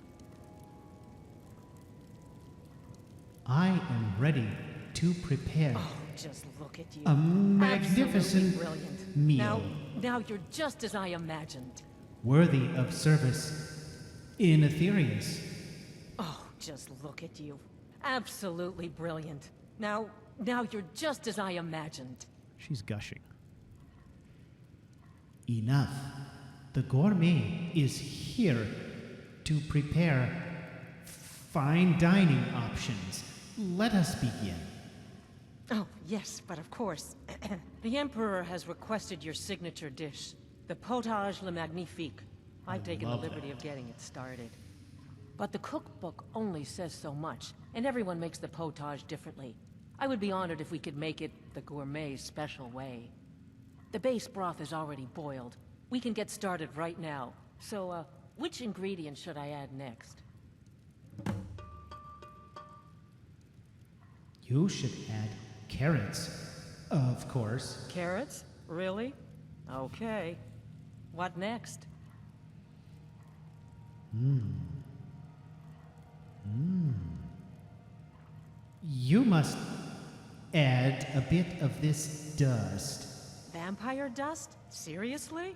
I am ready to prepare Oh, just look at you. a magnificent Absolutely brilliant. meal Now you're just as I imagined. worthy of service in Aetherius. Oh, just look at you. Absolutely brilliant. Now you're just as I imagined. She's gushing. Enough. The gourmet is here to prepare fine dining options. Let us begin. Oh, yes, but of course. The Emperor has requested your signature dish, the potage le magnifique. I've taken the love liberty of getting it started. But the cookbook only says so much, and everyone makes the potage differently. I would be honored if we could make it the gourmet special way. The base broth is already boiled. We can get started right now. So, which ingredient should I add next? You should add carrots, of course. Carrots? Really? Okay. What next? You must add a bit of this dust. Vampire dust? Seriously?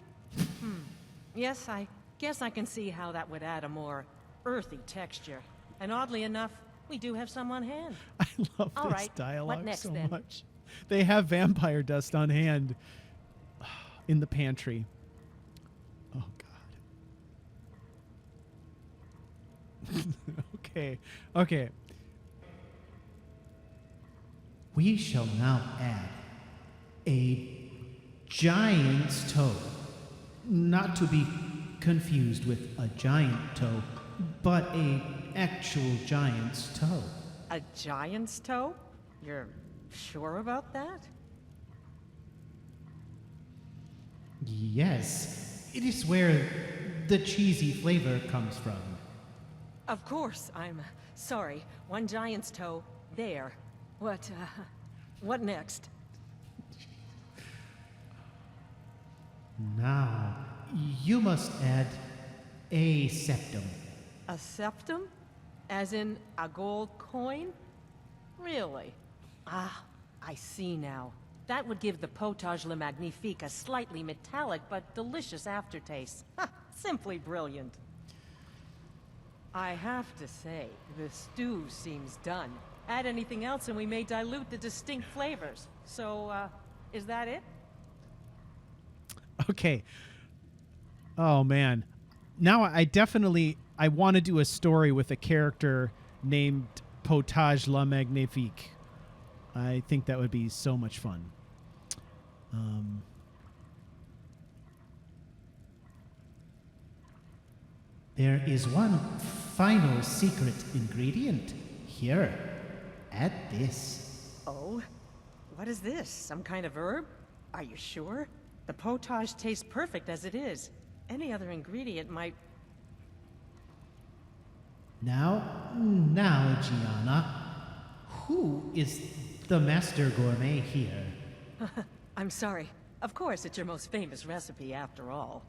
Yes, I guess I can see how that would add a more earthy texture. And oddly enough, we do have some on hand. I love All this right, dialogue what next, so then? much. They have vampire dust on hand in the pantry. Oh, God. Okay. We shall now add a giant's toe. Not to be confused with a giant toe, but a actual giant's toe. A giant's toe? You're sure about that? Yes, it is where the cheesy flavor comes from. Of course, I'm sorry. One giant's toe, there. What next? Now, you must add a septum. A septum? As in a gold coin? Really? Ah, I see now. That would give the potage le magnifique a slightly metallic but delicious aftertaste. Ha! Simply brilliant. I have to say, the stew seems done. Add anything else and we may dilute the distinct flavors. So, is that it? Okay. Oh, man. Now I want to do a story with a character named Potage La Magnifique. I think that would be so much fun. There is one final secret ingredient. Here, add this. Oh? What is this? Some kind of herb? Are you sure? The potage tastes perfect as it is. Any other ingredient might... Now, Gianna, who is the master gourmet here? I'm sorry. Of course, it's your most famous recipe after all.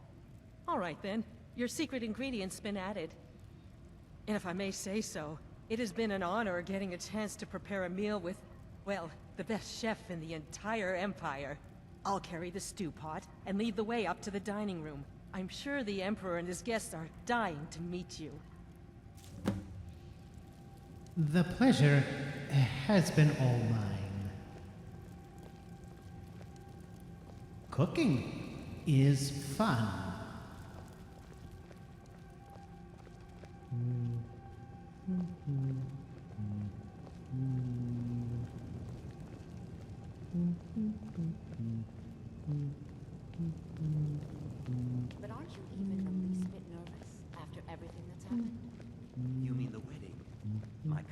All right then, your secret ingredient's been added. And if I may say so, it has been an honor getting a chance to prepare a meal with, well, the best chef in the entire Empire. I'll carry the stew pot and lead the way up to the dining room. I'm sure the Emperor and his guests are dying to meet you. The pleasure has been all mine. Cooking is fun.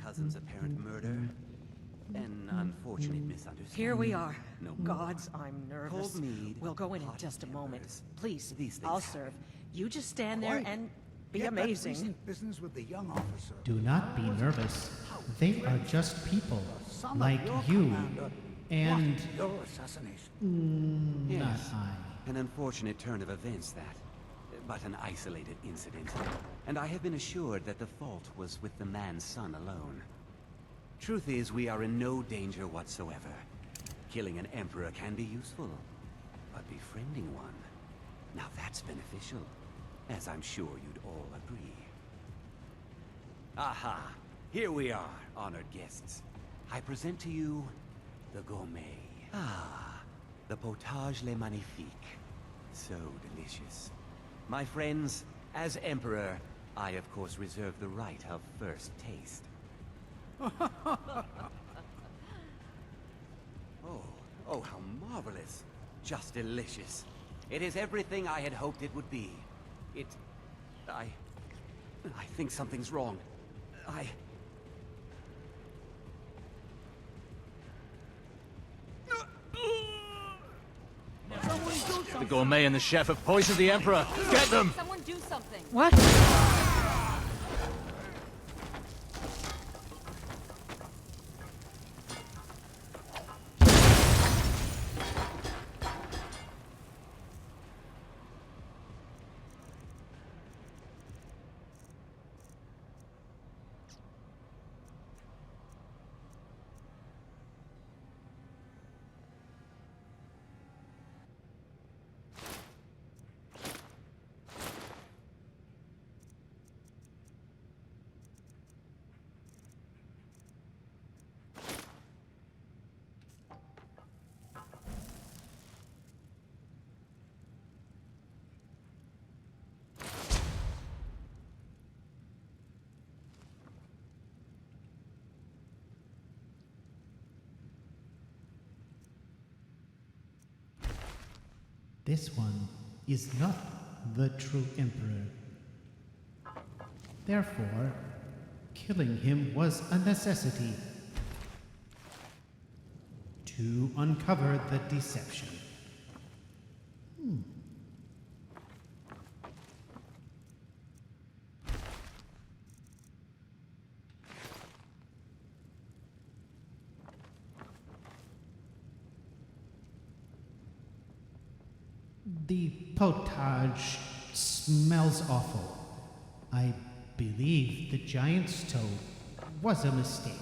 cousin's apparent murder. An unfortunate misunderstanding. Here we are. No Gods, more. I'm nervous. Cold mead, We'll go in hot just a moment. peppers. Please, These things I'll happen. serve. You just stand there Quite. and be Get that amazing. recent business with the young officer. Do not be nervous. They are just people, Son of like your you, commander and wanted your assassination. not Yes. I. An unfortunate turn of events, that. But an isolated incident. And I have been assured that the fault was with the man's son alone. Truth is, we are in no danger whatsoever. Killing an emperor can be useful, but befriending one, now that's beneficial, as I'm sure you'd all agree. Aha! Here we are, honored guests. I present to you the gourmet. Ah, the potage le magnifique. So delicious. My friends, as Emperor, I of course reserve the right of first taste. Oh, how marvelous. Just delicious. It is everything I had hoped it would be. I think something's wrong. The gourmet and the chef have poisoned the Emperor. Get them! Someone do something. What? This one is not the true emperor. Therefore, killing him was a necessity to uncover the deception. The potage smells awful. I believe the giant's toe was a mistake.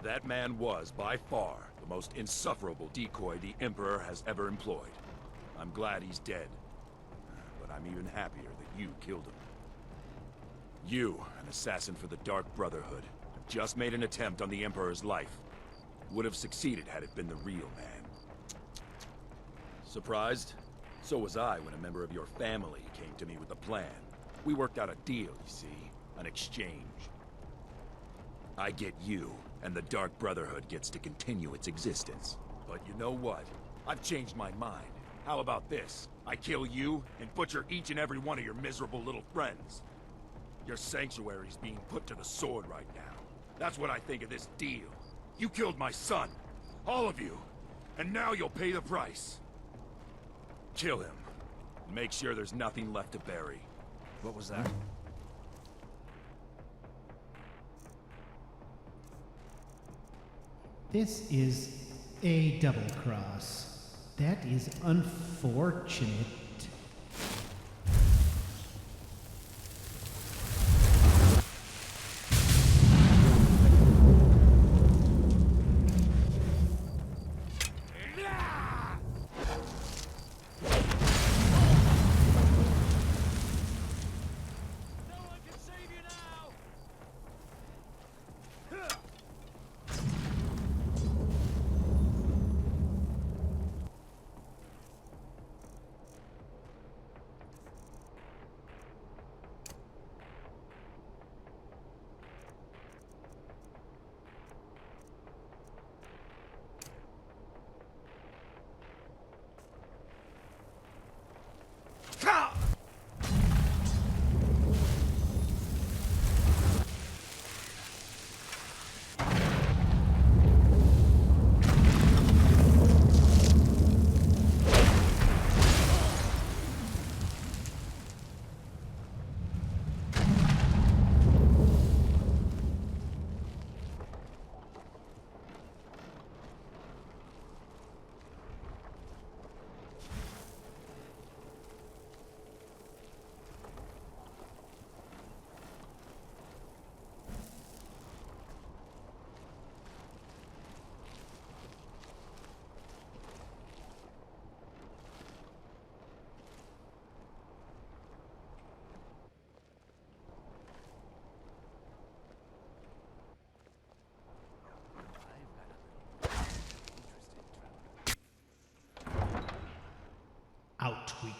That man was, by far, the most insufferable decoy the Emperor has ever employed. I'm glad he's dead. But I'm even happier that you killed him. You, an assassin for the Dark Brotherhood, have just made an attempt on the Emperor's life. Would have succeeded had it been the real man. Surprised? So was I when a member of your family came to me with a plan. We worked out a deal, you see. An exchange. I get you, and the Dark Brotherhood gets to continue its existence. But you know what? I've changed my mind. How about this? I kill you, and butcher each and every one of your miserable little friends. Your sanctuary's being put to the sword right now. That's what I think of this deal. You killed my son. All of you. And now you'll pay the price. Kill him. Make sure there's nothing left to bury. What was that? This is a double cross. That is unfortunate.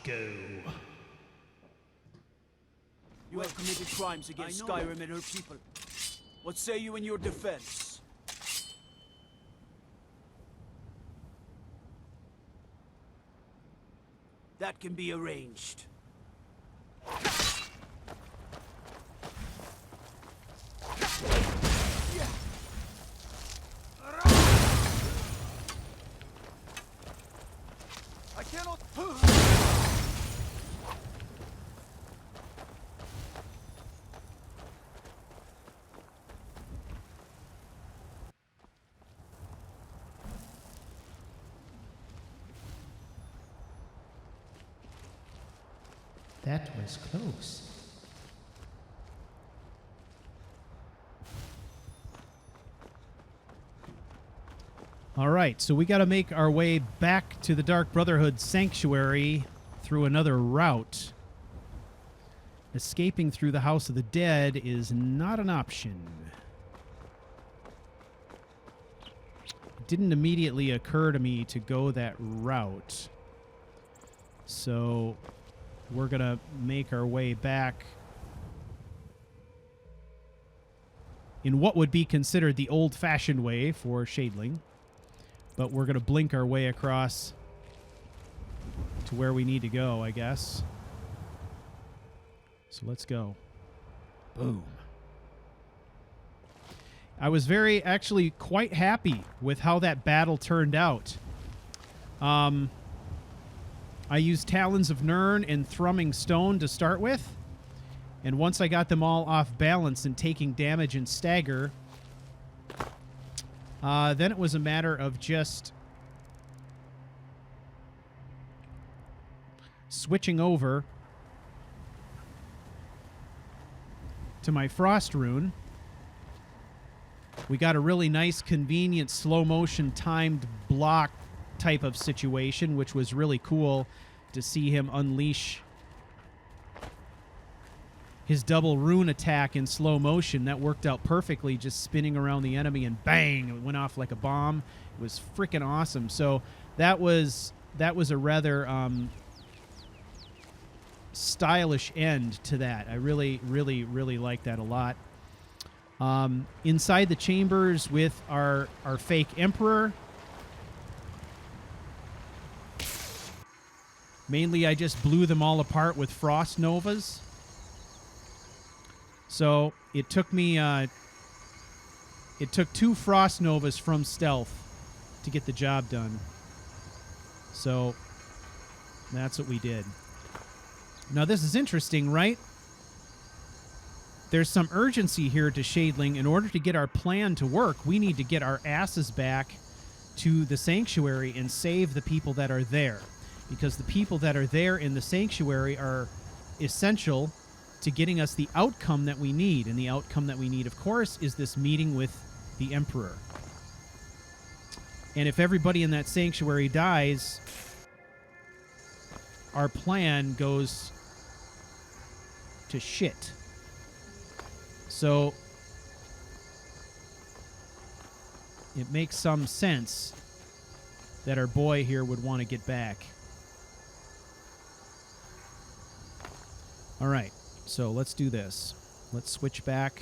go. You have committed crimes against Skyrim and her people. What say you in your defense? That can be arranged. I cannot. That was close. All right, so we got to make our way back to the Dark Brotherhood Sanctuary through another route. Escaping through the House of the Dead is not an option. It didn't immediately occur to me to go that route. So we're going to make our way back in what would be considered the old-fashioned way for Shadling. But we're going to blink our way across to where we need to go, I guess. So let's go. Boom. I was actually quite happy with how that battle turned out. I used Talons of Nirn and Thrumming Stone to start with. And once I got them all off balance and taking damage and stagger, then it was a matter of just switching over to my Frost Rune. We got a really nice, convenient, slow-motion timed block type of situation, which was really cool to see him unleash his double rune attack in slow motion. That worked out perfectly, just spinning around the enemy and bang, it went off like a bomb. It was freaking awesome. So that was a rather stylish end to that. I really, really, really like that a lot. Inside the chambers with our fake Emperor, mainly I just blew them all apart with Frost Novas. So it took me, it took 2 Frost Novas from stealth to get the job done. So that's what we did. Now this is interesting, right? There's some urgency here to Shadling. In order to get our plan to work, we need to get our asses back to the Sanctuary and save the people that are there. Because the people that are there in the Sanctuary are essential to getting us the outcome that we need. And the outcome that we need, of course, is this meeting with the Emperor. And if everybody in that sanctuary dies, our plan goes to shit. So it makes some sense that our boy here would want to get back. All right. So let's do this. Let's switch back.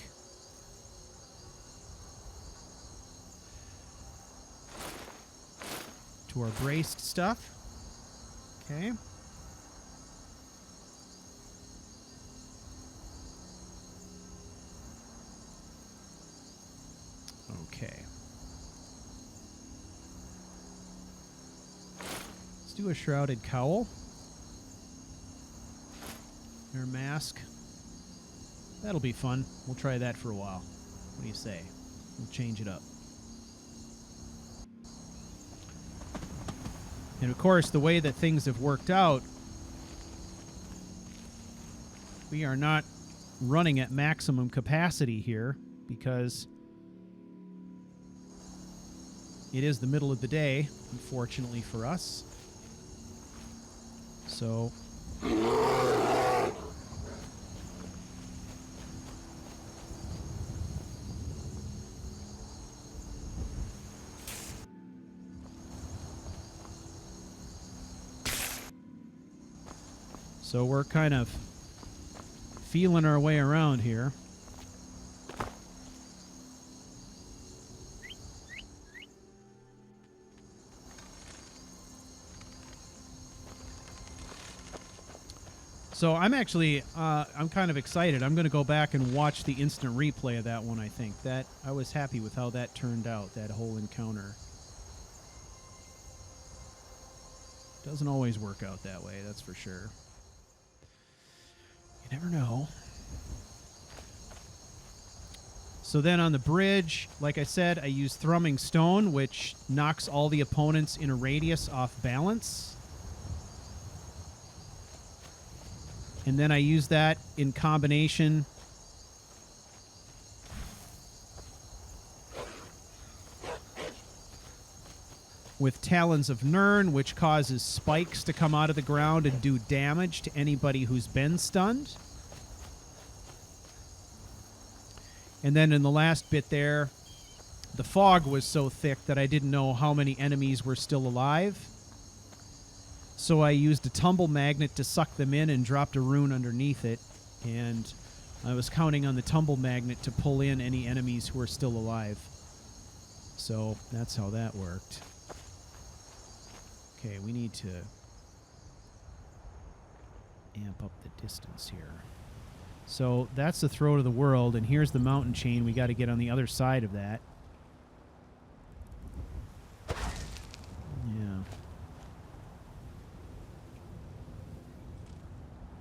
To our braced stuff. Okay. Okay. Let's do a shrouded cowl. Their mask. That'll be fun. We'll try that for a while. What do you say? We'll change it up. And of course, the way that things have worked out, we are not running at maximum capacity here because it is the middle of the day, unfortunately for us. So So we're kind of feeling our way around here. So I'm actually, I'm kind of excited. I'm going to go back and watch the instant replay of that one, I think. That I was happy with how that turned out, that whole encounter. Doesn't always work out that way, that's for sure. You never know. So then on the bridge, like I said, I use Thrumming Stone, which knocks all the opponents in a radius off balance. And then I use that in combination with Talons of Nirn, which causes spikes to come out of the ground and do damage to anybody who's been stunned. And then in the last bit there, the fog was so thick that I didn't know how many enemies were still alive. So I used a tumble magnet to suck them in and dropped a rune underneath it. And I was counting on the tumble magnet to pull in any enemies who are still alive. So that's how that worked. Okay, we need to amp up the distance here. So that's the throat of the world, and here's the mountain chain. We got to get on the other side of that. Yeah.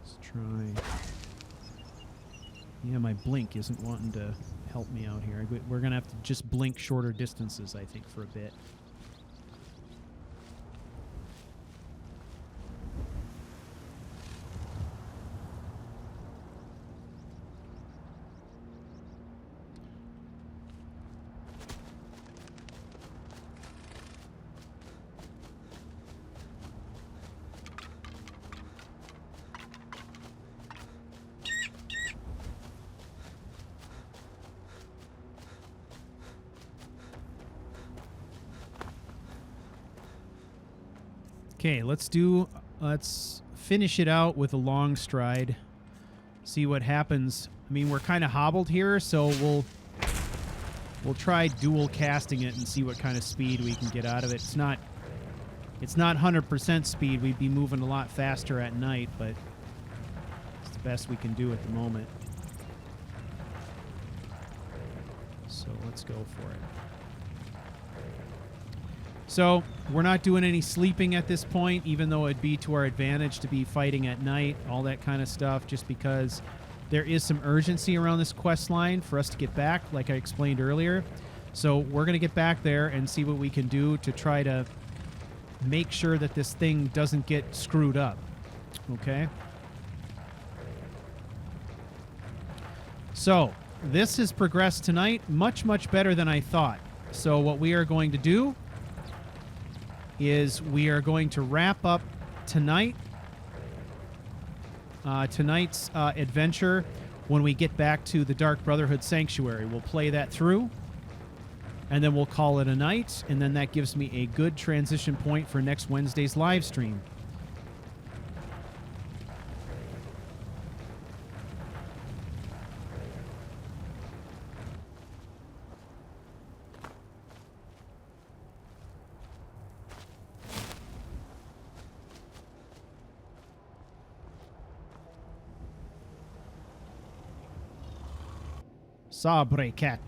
Let's try. Yeah, my blink isn't wanting to help me out here. We're going to have to just blink shorter distances, I think, for a bit. Okay, let's finish it out with a long stride. See what happens. I mean, we're kind of hobbled here, so we'll try dual casting it and see what kind of speed we can get out of it. It's not 100% speed. We'd be moving a lot faster at night, but it's the best we can do at the moment. So let's go for it. So we're not doing any sleeping at this point, even though it'd be to our advantage to be fighting at night, all that kind of stuff, just because there is some urgency around this quest line for us to get back, like I explained earlier. So we're going to get back there and see what we can do to try to make sure that this thing doesn't get screwed up. Okay? So this has progressed tonight much, much better than I thought. So what we are going to do is we are going to wrap up tonight, tonight's adventure when we get back to the Dark Brotherhood Sanctuary. We'll play that through, and then we'll call it a night, and then that gives me a good transition point for next Wednesday's live stream. Sabre cat.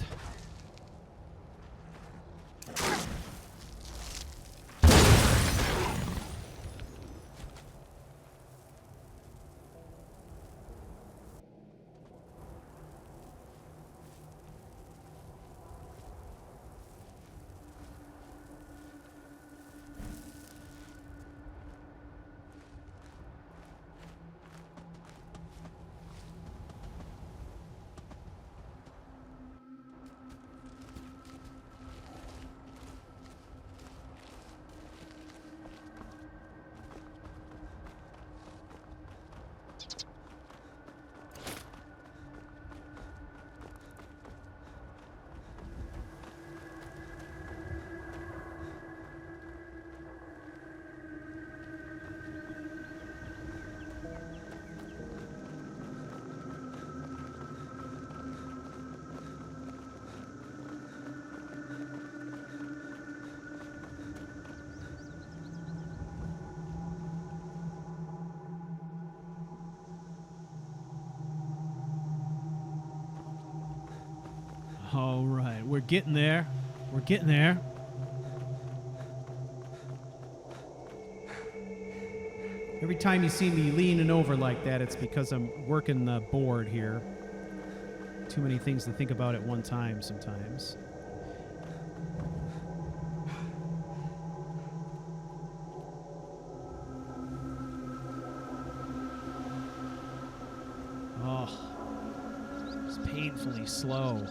All right, we're getting there. We're getting there. Every time you see me leaning over like that, it's because I'm working the board here. Too many things to think about at one time sometimes. Oh, it's painfully slow.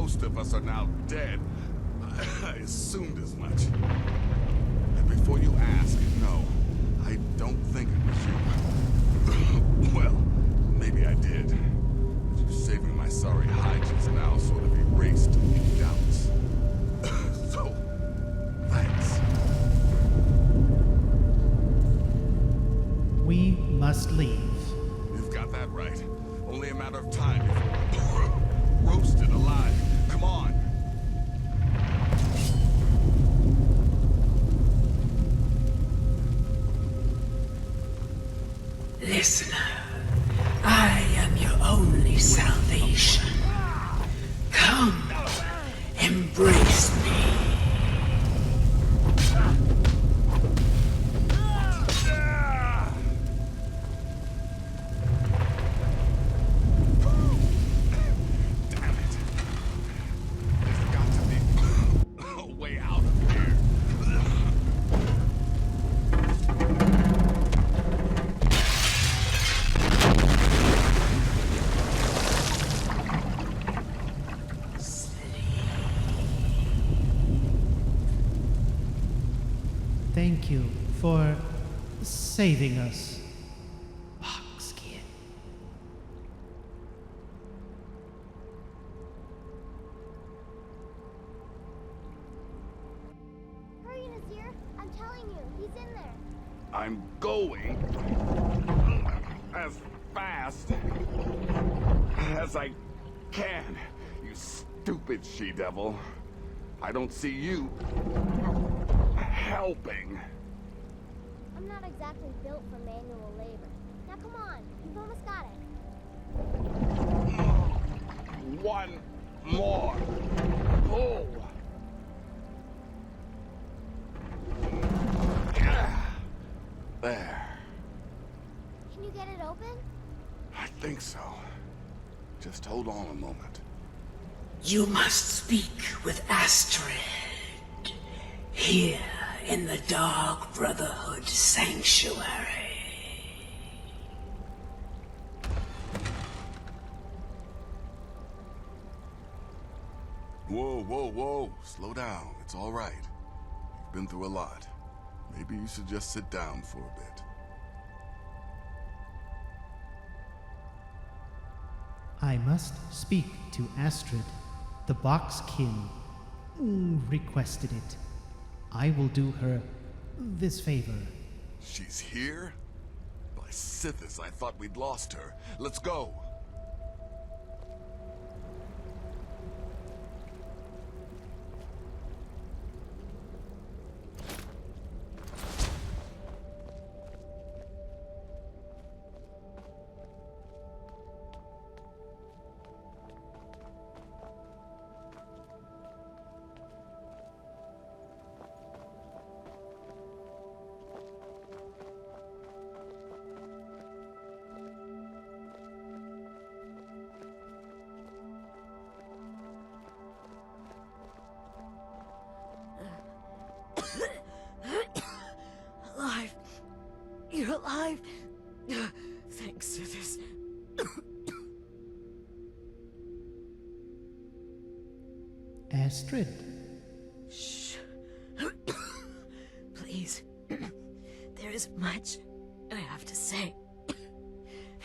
most of us are now dead. I assumed as much. And before you ask, no, I don't think it was you. Well, maybe I did. But you saving my sorry hide just now sort of erased any doubts. So, thanks. We must leave. You've got that right. Only a matter of time before we're roasted alive. Come on. Listener, I am your only salvation. Come, embrace me. Thank you for saving us. Boxkin. Hurry, Nazir. I'm telling you, he's in there. I'm going as fast as I can, you stupid she-devil. I don't see you helping. I'm not exactly built for manual labor. Now come on, you've almost got it. One more pull. There. Can you get it open? I think so. Just hold on a moment. You must speak with Astrid. Here in the Dark Brotherhood Sanctuary. Whoa, whoa, whoa. Slow down. It's all right. You've been through a lot. Maybe you should just sit down for a bit. I must speak to Astrid. The Boxkin requested it. I will do her this favor. She's here? By Sithis, I thought we'd lost her. Let's go. Alive. You're alive. Thanks for this. Astrid. Shh. Please. There is much I have to say.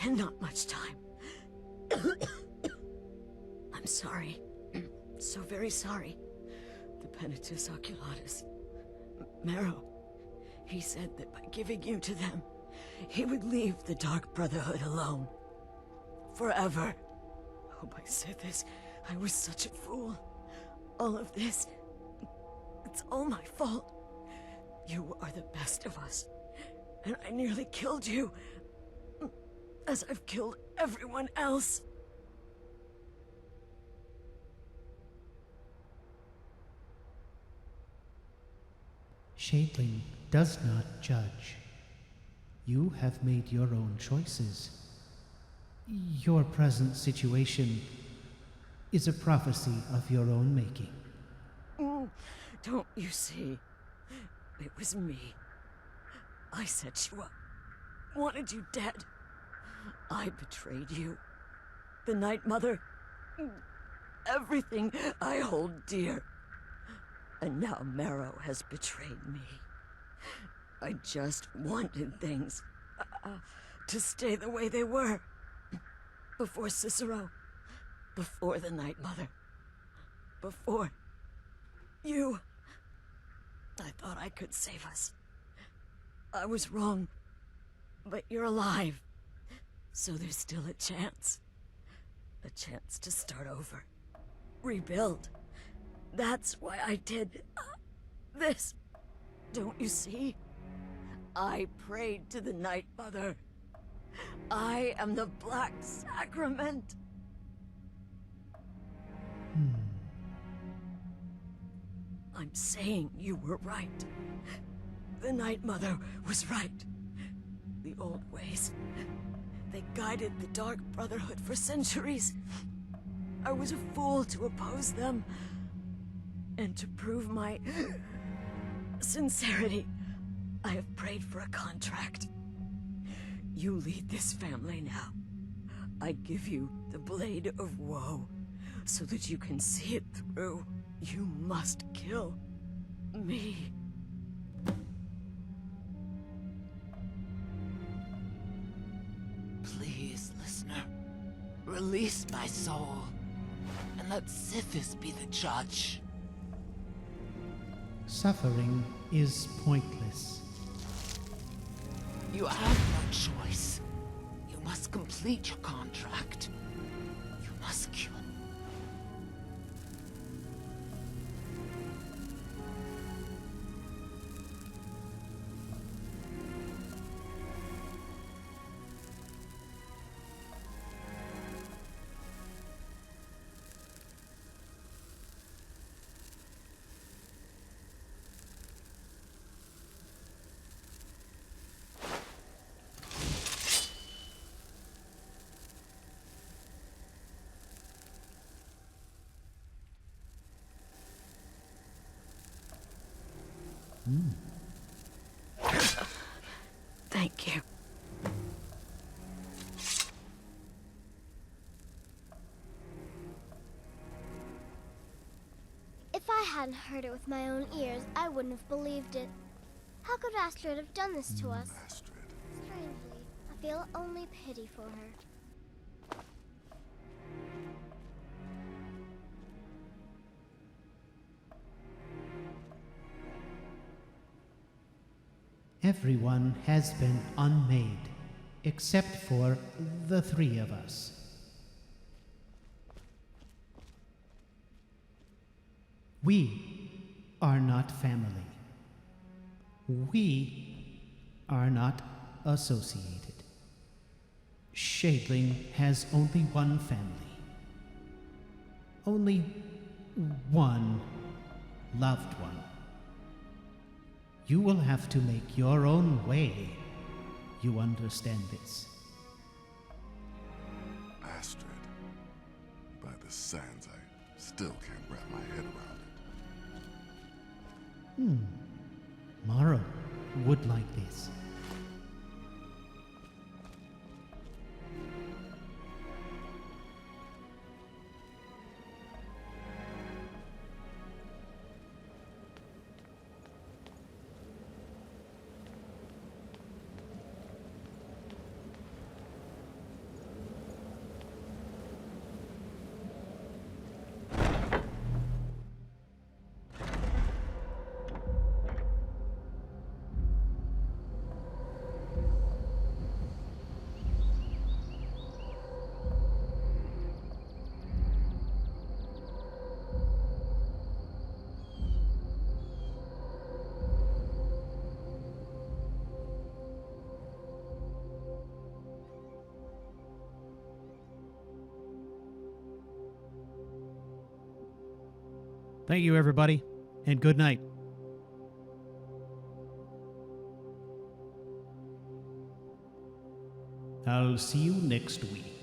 And not much time. I'm sorry. So very sorry. The Penitus Oculatus. Marrow. He said that by giving you to them, he would leave the Dark Brotherhood alone. Forever. Oh, by Sithis, I was such a fool. All of this, it's all my fault. You are the best of us, and I nearly killed you, as I've killed everyone else. Shadeling does not judge. You have made your own choices. Your present situation is a prophecy of your own making. Don't you see? It was me. I set you up. Wanted you dead. I betrayed you. The Night Mother. Everything I hold dear. And now Marrow has betrayed me. I just wanted things to stay the way they were. Before Cicero. Before the Night Mother. Before you. I thought I could save us. I was wrong. But you're alive. So there's still a chance. A chance to start over. Rebuild. That's why I did this. Don't you see? I prayed to the Night Mother. I am the Black Sacrament. I'm saying you were right. The Night Mother was right. The old ways, they guided the Dark Brotherhood for centuries. I was a fool to oppose them. And to prove my sincerity, I have prayed for a contract. You lead this family now. I give you the Blade of Woe, so that you can see it through. You must kill me. Please, listener, release my soul, and let Sithis be the judge. Suffering is pointless. You have no choice. You must complete your contract. You must kill. Thank you. If I hadn't heard it with my own ears, I wouldn't have believed it. How could Astrid have done this to us? Strangely, I feel only pity for her. Everyone has been unmade, except for the three of us. We are not family. We are not associated. Shadling has only one family. Only one loved one. You will have to make your own way. You understand this? Astrid. By the sands, I still can't wrap my head around it. Morrow would like this. Thank you, everybody, and good night. I'll see you next week.